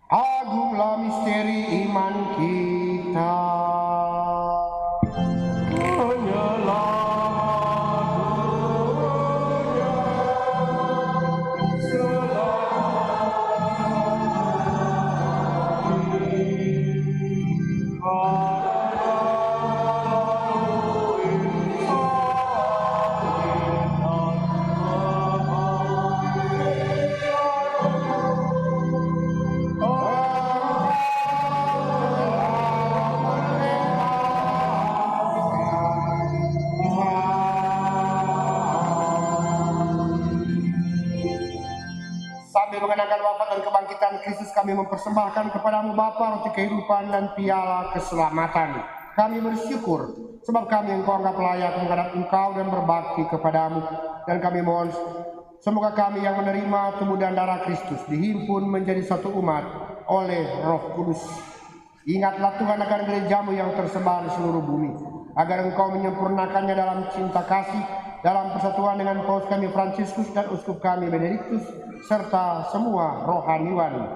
Agunglah misteri iman kita. Sambil mengenangkan wafat dan kebangkitan Kristus, kami mempersembahkan kepadamu Bapa roti kehidupan dan piala keselamatan. Kami bersyukur sebab kami Engkau anggap layak menghadap Engkau dan berbakti kepadamu. Dan kami mohon semoga kami yang menerima tubuh dan darah Kristus dihimpun menjadi satu umat oleh Roh Kudus. Ingatlah Tuhan akan gerejamu yang tersebar di seluruh bumi, agar Engkau menyempurnakannya dalam cinta kasih, dalam persatuan dengan Paus kami Fransiskus dan Uskup kami Benediktus, serta semua rohaniwan.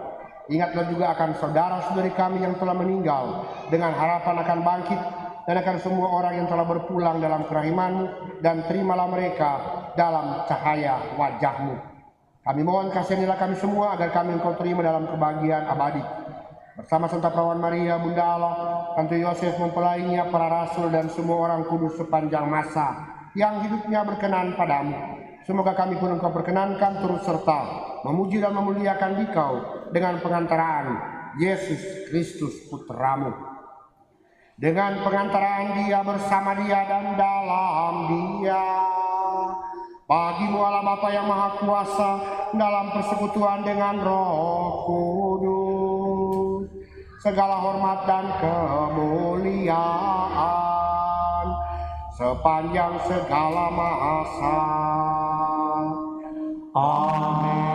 Ingatlah juga akan saudara-saudari kami yang telah meninggal, dengan harapan akan bangkit, dan akan semua orang yang telah berpulang dalam kerahiman-Mu, dan terimalah mereka dalam cahaya wajah-Mu. Kami mohon kasihanilah kami semua, agar kami Engkau terima dalam kebahagiaan abadi. Bersama Santa Perawan Maria, Bunda Allah, Santo Yosef mempelainya, para rasul, dan semua orang kudus sepanjang masa yang hidupnya berkenan padamu. Semoga kami pun Engkau perkenankan turut serta memuji dan memuliakan Dikau dengan pengantaraan Yesus Kristus Putramu. Dengan pengantaraan Dia, bersama Dia, dan dalam Dia, Bagi-Mu Allah Bapa yang Maha Kuasa dalam persekutuan dengan Roh Kudus, segala hormat dan kemuliaan sepanjang segala masa. Amin.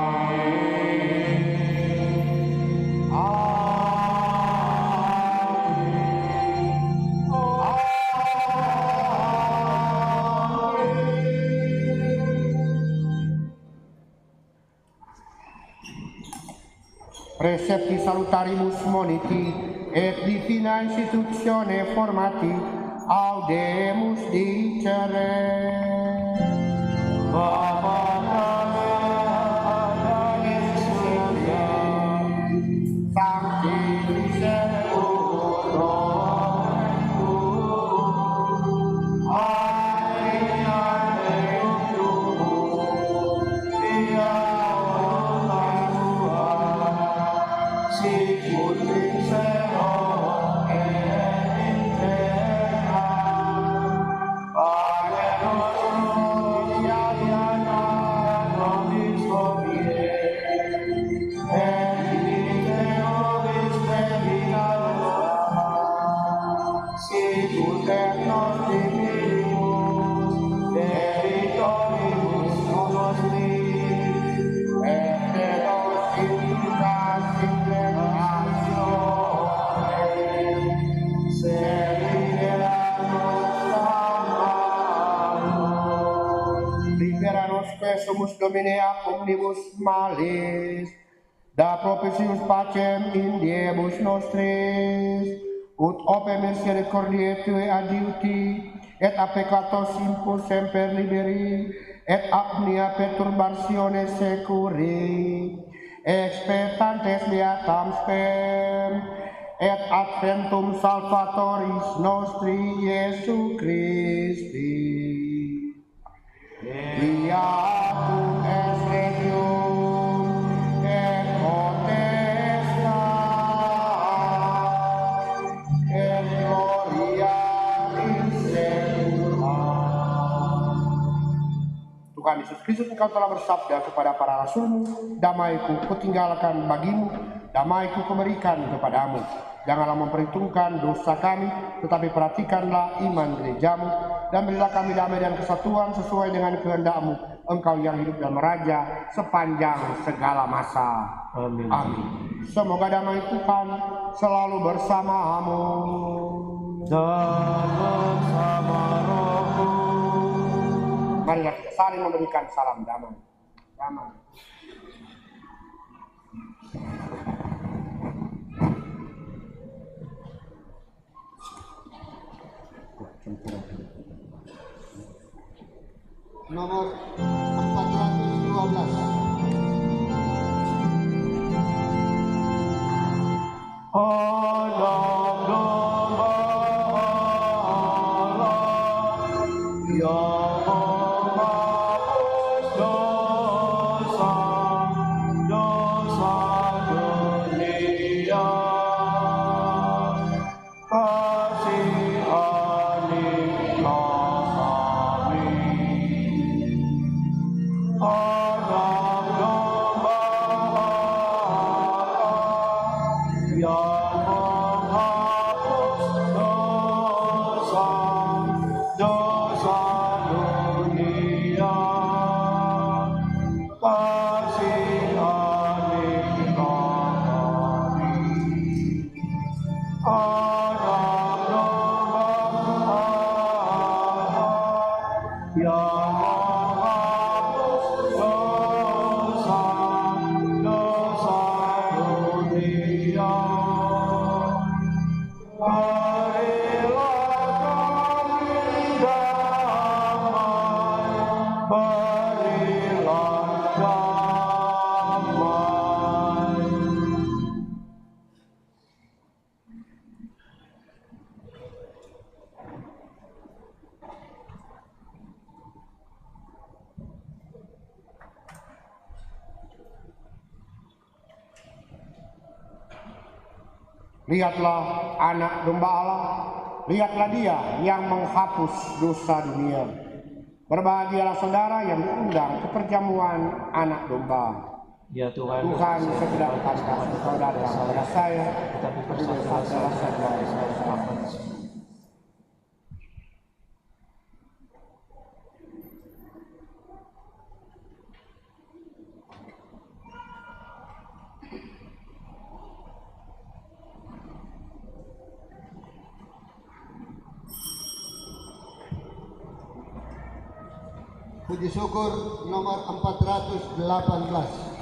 Precepti salutarimus moniti et divina institutione formati audemus dicere. Bapa kami ada di surga, sanctificetur nomentu, aetat meum, fiat tua, sicut in cielo et in terra. Pane nostrum quotidianum nobis hodie, et dimitte nobis debita nostra, sicut et nos dimittimus debitoribus nostris, et ne nos inducas in tentationem, sed libera nos a malo. Libera nos quesumus Domine ac omnibus malis, da propitius pacem in diebus nostris, ut ope misericordiae Tue adiuti, et a peccatos impus semper liberi, et apnia perturbatione securi, expectantes beatam spem, et adventum salvatoris nostri Iesu Christi. Viatum es regium et potestas et gloria in secula. Tuhan Yesus Kristus, Engkau telah bersabda kepada para rasul-Mu, damai-Ku kutinggalkan bagimu, damai-Ku kuberikan kepadamu. Janganlah memperhitungkan dosa kami, tetapi perhatikanlah iman gereja-Mu, dan berilah kami damai dan kesatuan sesuai dengan kehendak-Mu, Engkau yang hidup dan meraja sepanjang segala masa. Amin. Amin. Semoga damai Tuhan selalu bersamamu dan bersama rohmu. Marilah kita saling memberikan salam damai. Damai. Nomor 412. Anak domba Allah yang menghapus dosa dunia, kasihanilah kami. Anak domba Allah yang menghapus dosa dunia, kasihanilah kami. Anak domba Allah yang menghapus dosa dunia, berilah kami damai, berilah damai. Lihatlah anak domba Allah, lihatlah Dia yang menghapus dosa dunia. Berbahagialah saudara yang diundang ke perjamuan anak domba. Ya Tuhan, Tuhan sedang kasih Engkau datang kepada saya, tetapi bersalah saja saya. Puji syukur nomor 418.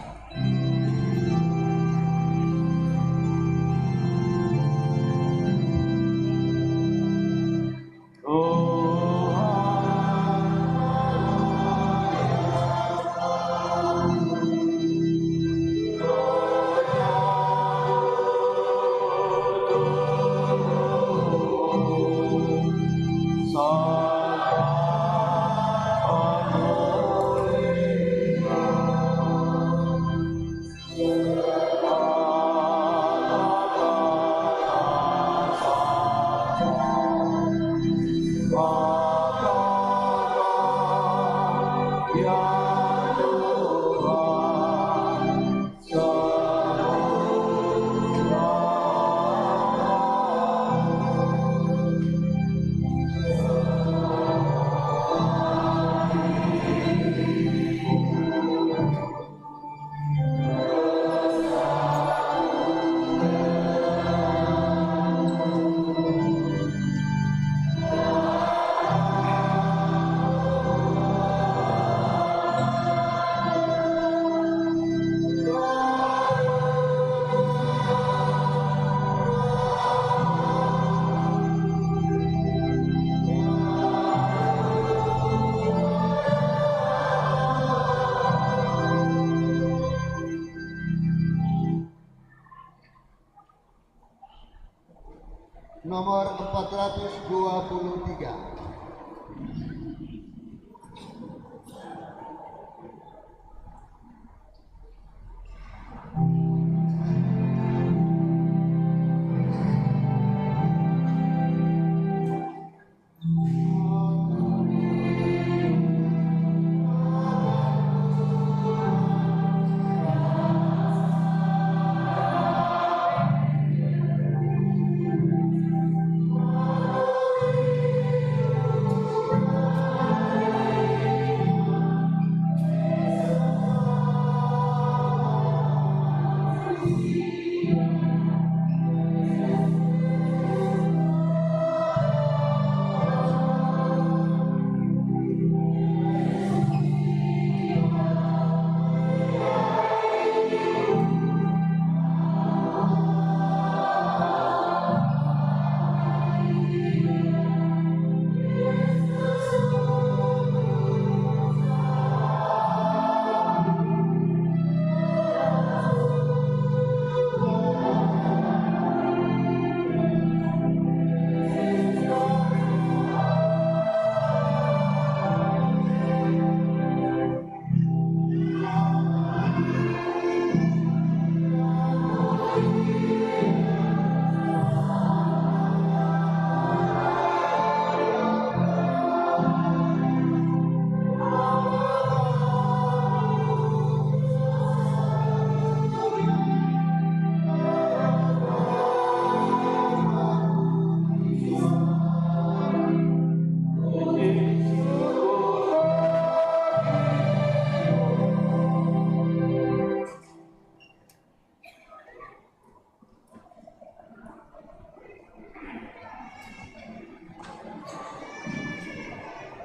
Nomor 423.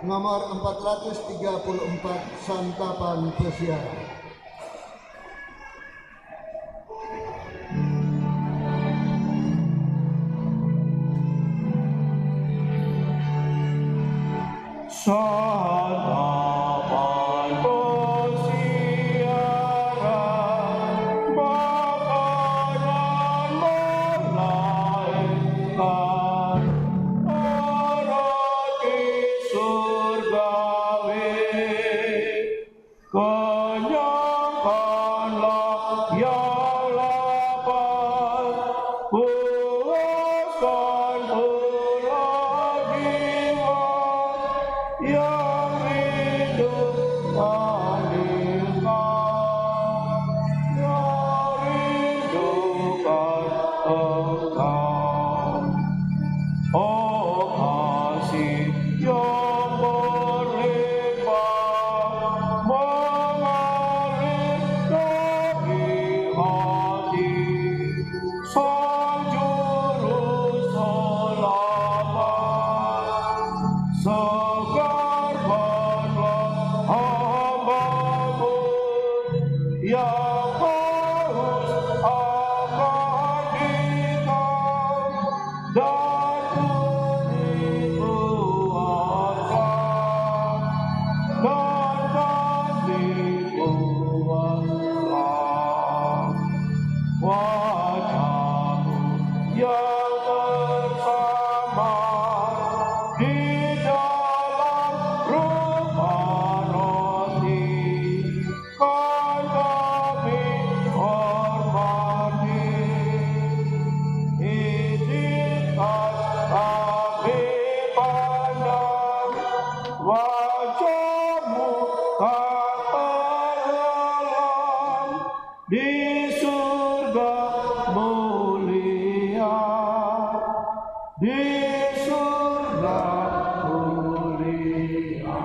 Nomor 434 santapan pesiaran. santapan pesiaran makanan melainkan roti surgawi. Kenyangkanlah yang lapar, puaskan pula jiwa yang kasih yang berlimpah mengalir dari hati Sang Juru Selamat. Segarkanlah hamba-Mu yang haus akan Dikau dan beri kuasa dan kasih kuasa. Wajah-Mu yang bersama di dalam rumah roti kan kami hormati. Izinkan kami pandang wajah-Mu tak terhalang di surga mulia, di surga mulia.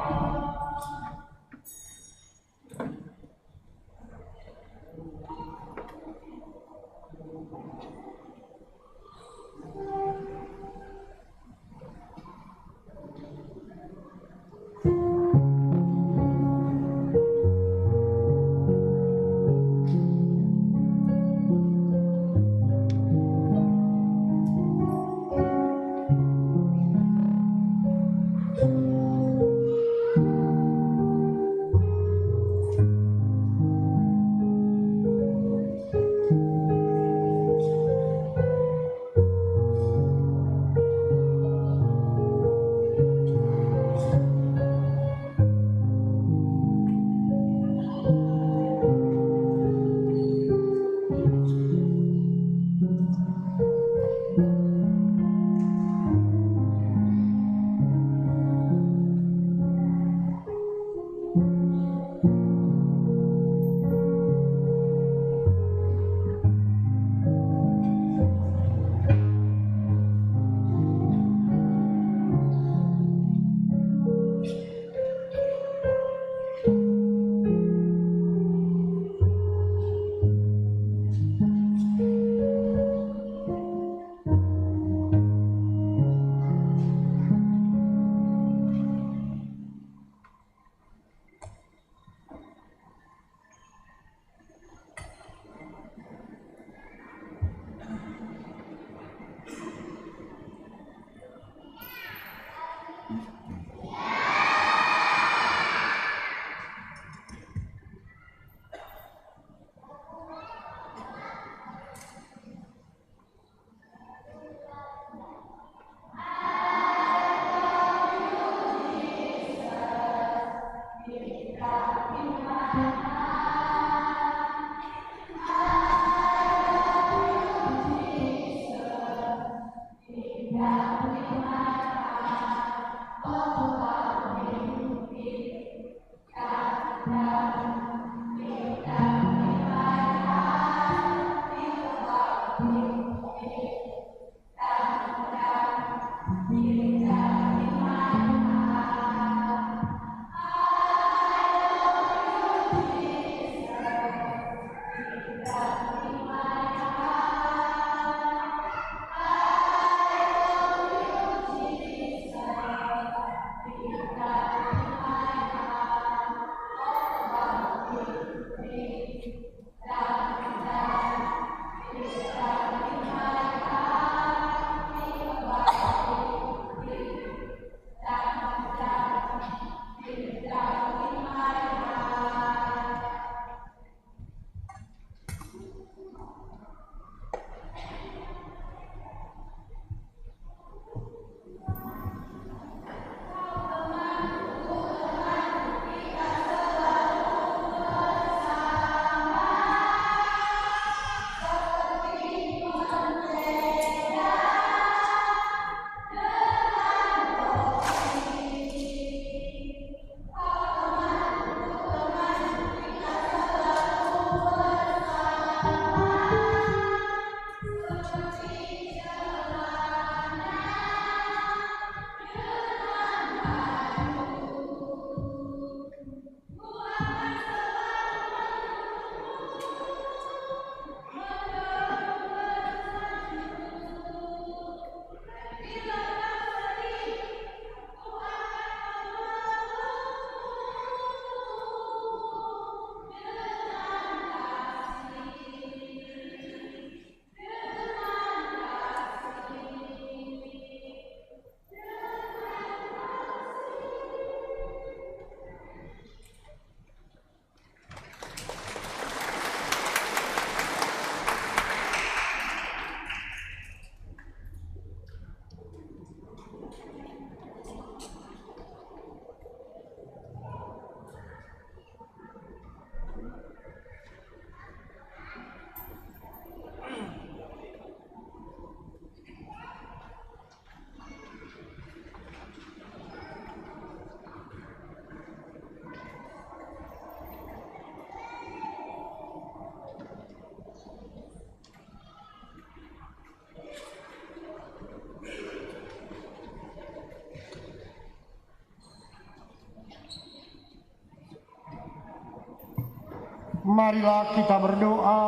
Marilah kita berdoa.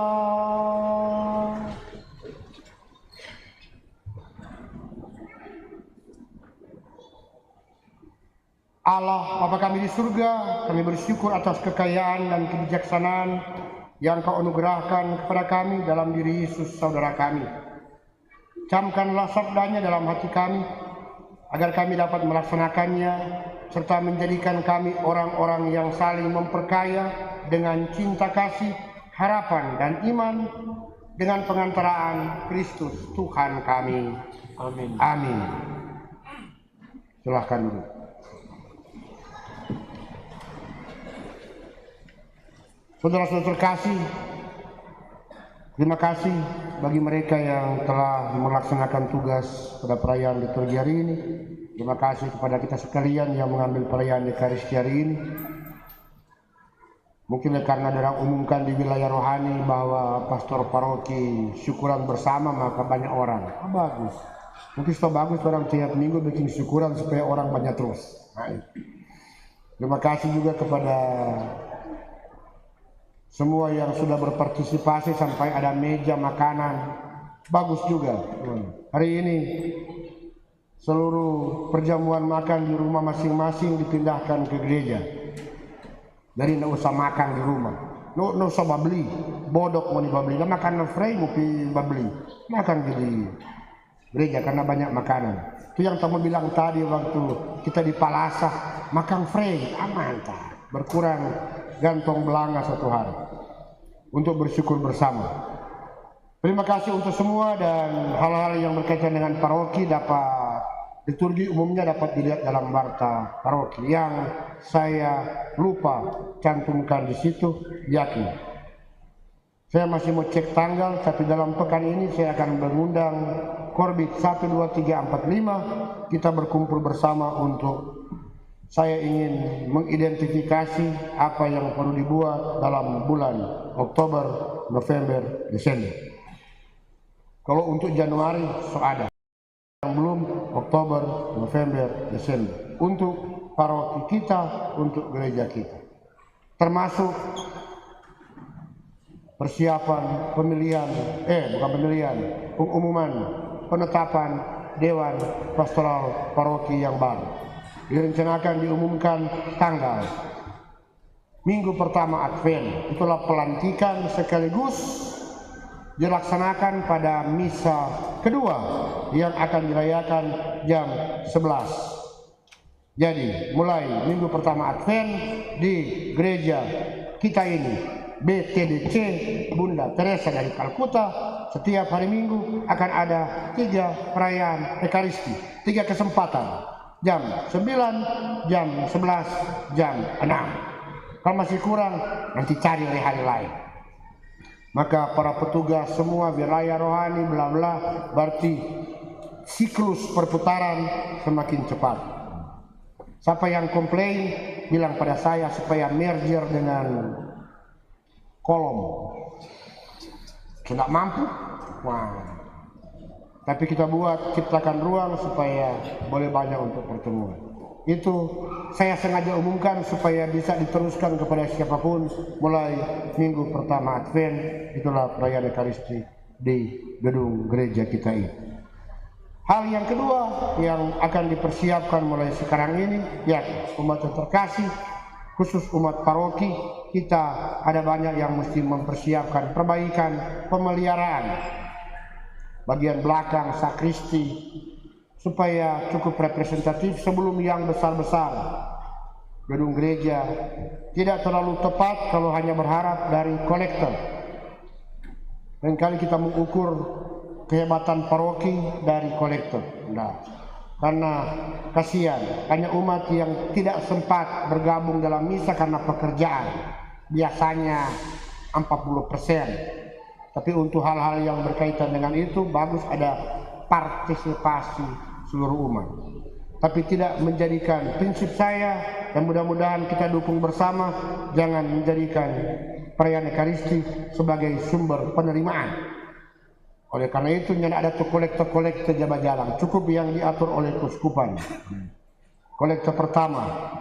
Allah, Bapa kami di surga, kami bersyukur atas kekayaan dan kebijaksanaan yang Kau anugerahkan kepada kami dalam diri Yesus saudara kami. Camkanlah sabdanya dalam hati kami, agar kami dapat melaksanakannya, serta menjadikan kami orang-orang yang saling memperkaya dengan cinta kasih, harapan, dan iman, dengan pengantaraan Kristus Tuhan kami. Amin. Amin. Silahkan dulu. Saudara-saudara terkasih, terima kasih bagi mereka yang telah melaksanakan tugas pada perayaan liturgi hari ini. Terima kasih kepada kita sekalian yang mengambil perayaan Ekaristi hari ini. Mungkin karena orang umumkan di wilayah rohani bahwa pastor paroki syukuran bersama, maka banyak orang. Bagus. Mungkin sudah bagus orang tiap minggu bikin syukuran supaya orang banyak terus. Terima kasih juga kepada semua yang sudah berpartisipasi sampai ada meja makanan. Bagus juga. Hari ini seluruh perjamuan makan di rumah masing-masing dipindahkan ke gereja. Jadi nggak usah makan di rumah. Nggak usah babeli. Bodok mau dibabeli. Nggak makan frey mau babeli. Makan di gereja karena banyak makanan. Itu yang kamu bilang tadi waktu kita di Palasah. Makan frey. Aman tak. Berkurang gantong belanga satu hari untuk bersyukur bersama. Terima kasih untuk semua, dan hal-hal yang berkaitan dengan paroki dapat liturgi umumnya dapat dilihat dalam warta paroki yang saya lupa cantumkan di situ. Yakin saya masih mau cek tanggal, tapi dalam pekan ini saya akan mengundang Korbit 1, 2, 3, 4, 5. Kita berkumpul bersama untuk saya ingin mengidentifikasi apa yang perlu dibuat dalam bulan Oktober, November, Desember. Kalau untuk Januari so ada. Yang belum Oktober, November, Desember. Untuk paroki kita, untuk gereja kita. Termasuk persiapan pemilihan, pengumuman penetapan Dewan Pastoral Paroki yang baru. Direncanakan diumumkan tanggal minggu pertama Advent. Itulah pelantikan sekaligus dilaksanakan pada misa kedua yang akan dirayakan jam 11. Jadi mulai minggu pertama Advent di gereja kita ini, BTDC Bunda Teresa dari Kalkuta, setiap hari Minggu akan ada 3 perayaan Ekaristi, 3 kesempatan. Jam 9, jam 11, jam 6. Kalau masih kurang, nanti cari hari lain. Maka para petugas semua wilayah rohani bla bla, berarti siklus perputaran semakin cepat. Siapa yang komplain bilang pada saya supaya merger dengan kolom. Tidak mampu? Wah. Tapi kita ciptakan ruang supaya boleh banyak untuk pertemuan. Itu saya sengaja umumkan supaya bisa diteruskan kepada siapapun mulai minggu pertama Advent. Itulah perayaan Ekaristi di gedung gereja kita ini. Hal yang kedua yang akan dipersiapkan mulai sekarang ini, ya umat terkasih, khusus umat paroki, kita ada banyak yang mesti mempersiapkan perbaikan pemeliharaan bagian belakang sakristi supaya cukup representatif sebelum yang besar-besar. Gedung gereja tidak terlalu tepat kalau hanya berharap dari kolektor. Dan kali kita mengukur kehebatan paroki dari kolektor. Nah, karena kasihan hanya umat yang tidak sempat bergabung dalam misa karena pekerjaan. Biasanya 40%. Tapi untuk hal-hal yang berkaitan dengan itu bagus ada partisipasi seluruh umat. Tapi tidak menjadikan prinsip saya, dan mudah-mudahan kita dukung bersama, jangan menjadikan perayaan Ekaristi sebagai sumber penerimaan. Oleh karena itu tidak ada tuh kolektor jabat jalan, cukup yang diatur oleh keuskupan. Kolektor pertama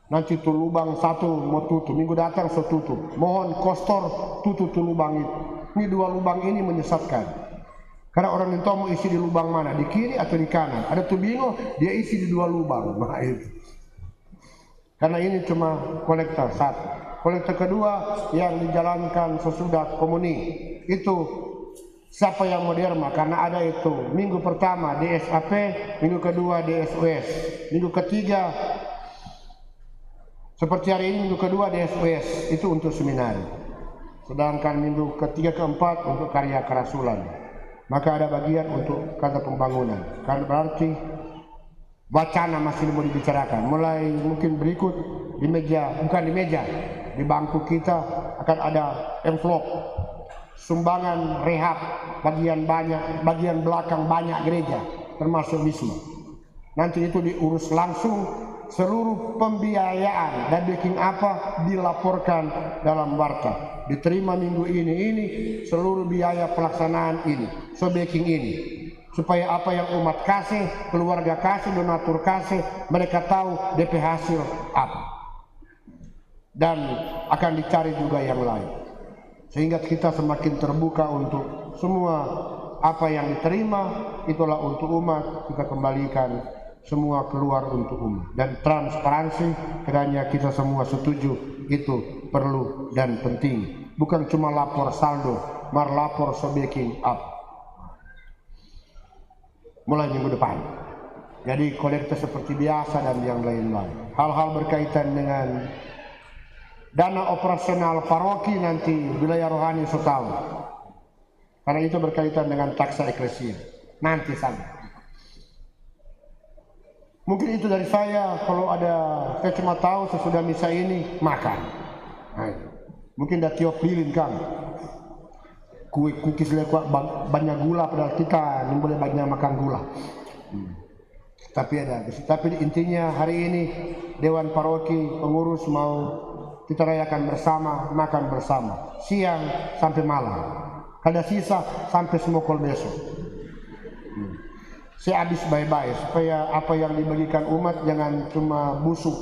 Nanti tuh lubang satu mau tutup, minggu datang saya tutup. Mohon kostor tutup tuh lubang itu. Ini dua lubang ini menyesatkan. Karena orang itu mau isi di lubang mana, di kiri atau di kanan. Ada tuh bingung, dia isi di dua lubang. Nah, itu. Karena ini cuma kolektor satu. Kolektor kedua yang dijalankan sesudah komuni itu siapa yang mau derma, karena ada itu minggu pertama DSAP, minggu kedua DSOS, minggu ketiga seperti hari ini minggu kedua DSOS itu untuk seminar, sedangkan minggu ketiga keempat untuk karya kerasulan. Maka ada bagian untuk kata pembangunan, karena berarti wacana masih mau dibicarakan. Mulai mungkin berikut di meja, bukan di meja, di bangku kita akan ada envelope sumbangan rehab bagian belakang banyak gereja termasuk wisma. Nanti itu diurus langsung, seluruh pembiayaan dan backing apa dilaporkan dalam warta. Diterima minggu ini seluruh biaya pelaksanaan ini, so backing ini, supaya apa yang umat kasih, keluarga kasih, donatur kasih, mereka tahu DP hasil apa, dan akan dicari juga yang lain, sehingga kita semakin terbuka untuk semua apa yang diterima itulah untuk umat, kita kembalikan semua keluar untuk umat. Dan transparansi kiranya kita semua setuju itu perlu dan penting, bukan cuma lapor saldo, mar lapor so backing up mulai minggu depan. Jadi kolektor seperti biasa dan yang lain-lain. Hal-hal berkaitan dengan dana operasional paroki nanti wilayah rohani so tahu, karena itu berkaitan dengan taksa eklesia nanti sana. Mungkin itu dari saya. Kalau ada, saya cuma tahu sesudah misa ini makan. Nah, mungkin dah tiop pilih kan kue cookies lekwa banyak gula, padahal kita boleh banyak makan gula. Tapi intinya hari ini Dewan Paroki pengurus mau kita rayakan bersama, makan bersama siang sampai malam. Kalau sisa sampai semokol besok. Saya habis bye-bye supaya apa yang dibagikan umat jangan cuma busuk.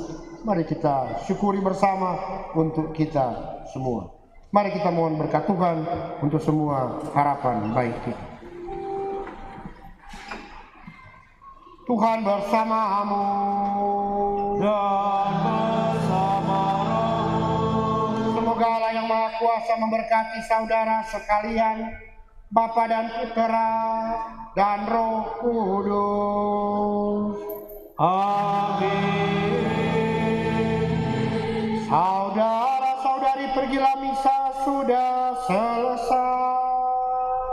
Mari kita syukuri bersama untuk kita semua. Mari kita mohon berkat Tuhan untuk semua harapan baik kita. Tuhan bersamamu dan bersama rohmu. Semoga Allah yang Maha Kuasa memberkati saudara sekalian, Bapa dan Putera dan Roh Kudus. Amin. Saudara-saudari, pergilah misa sudah selesai.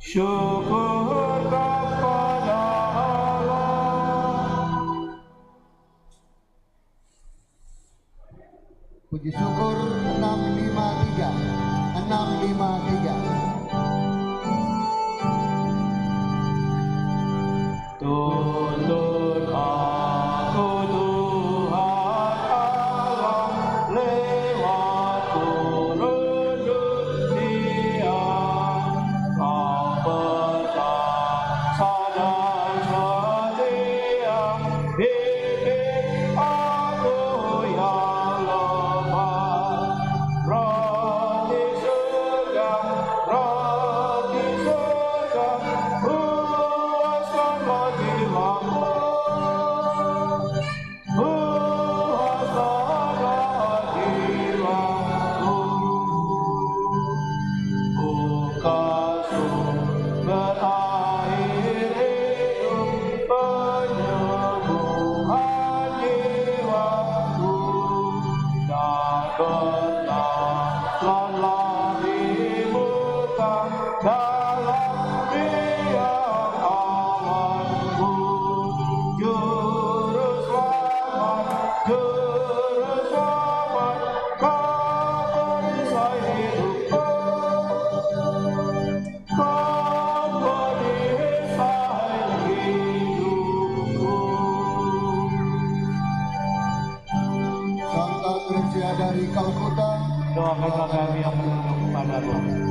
Syukur kepada Allah. Puji syukur 653. 653. Tuntun aku Tuhan Allah lewat turun dunia. Kau perkasa dan setia, bimbing aku yang lemah. Roti surga, puaskanlah jiwaku. Puaskanlah jiwaku. Bukan sumber air hidup, penyembuhan jiwaku. Dapat dibuka dalam diam awanmu. Juru selamat, kau perisai hidupku. Kau perisai hidupku. Santa Teresa dari Kalkuta, Doakanlah kami yang menunduk kepadamu.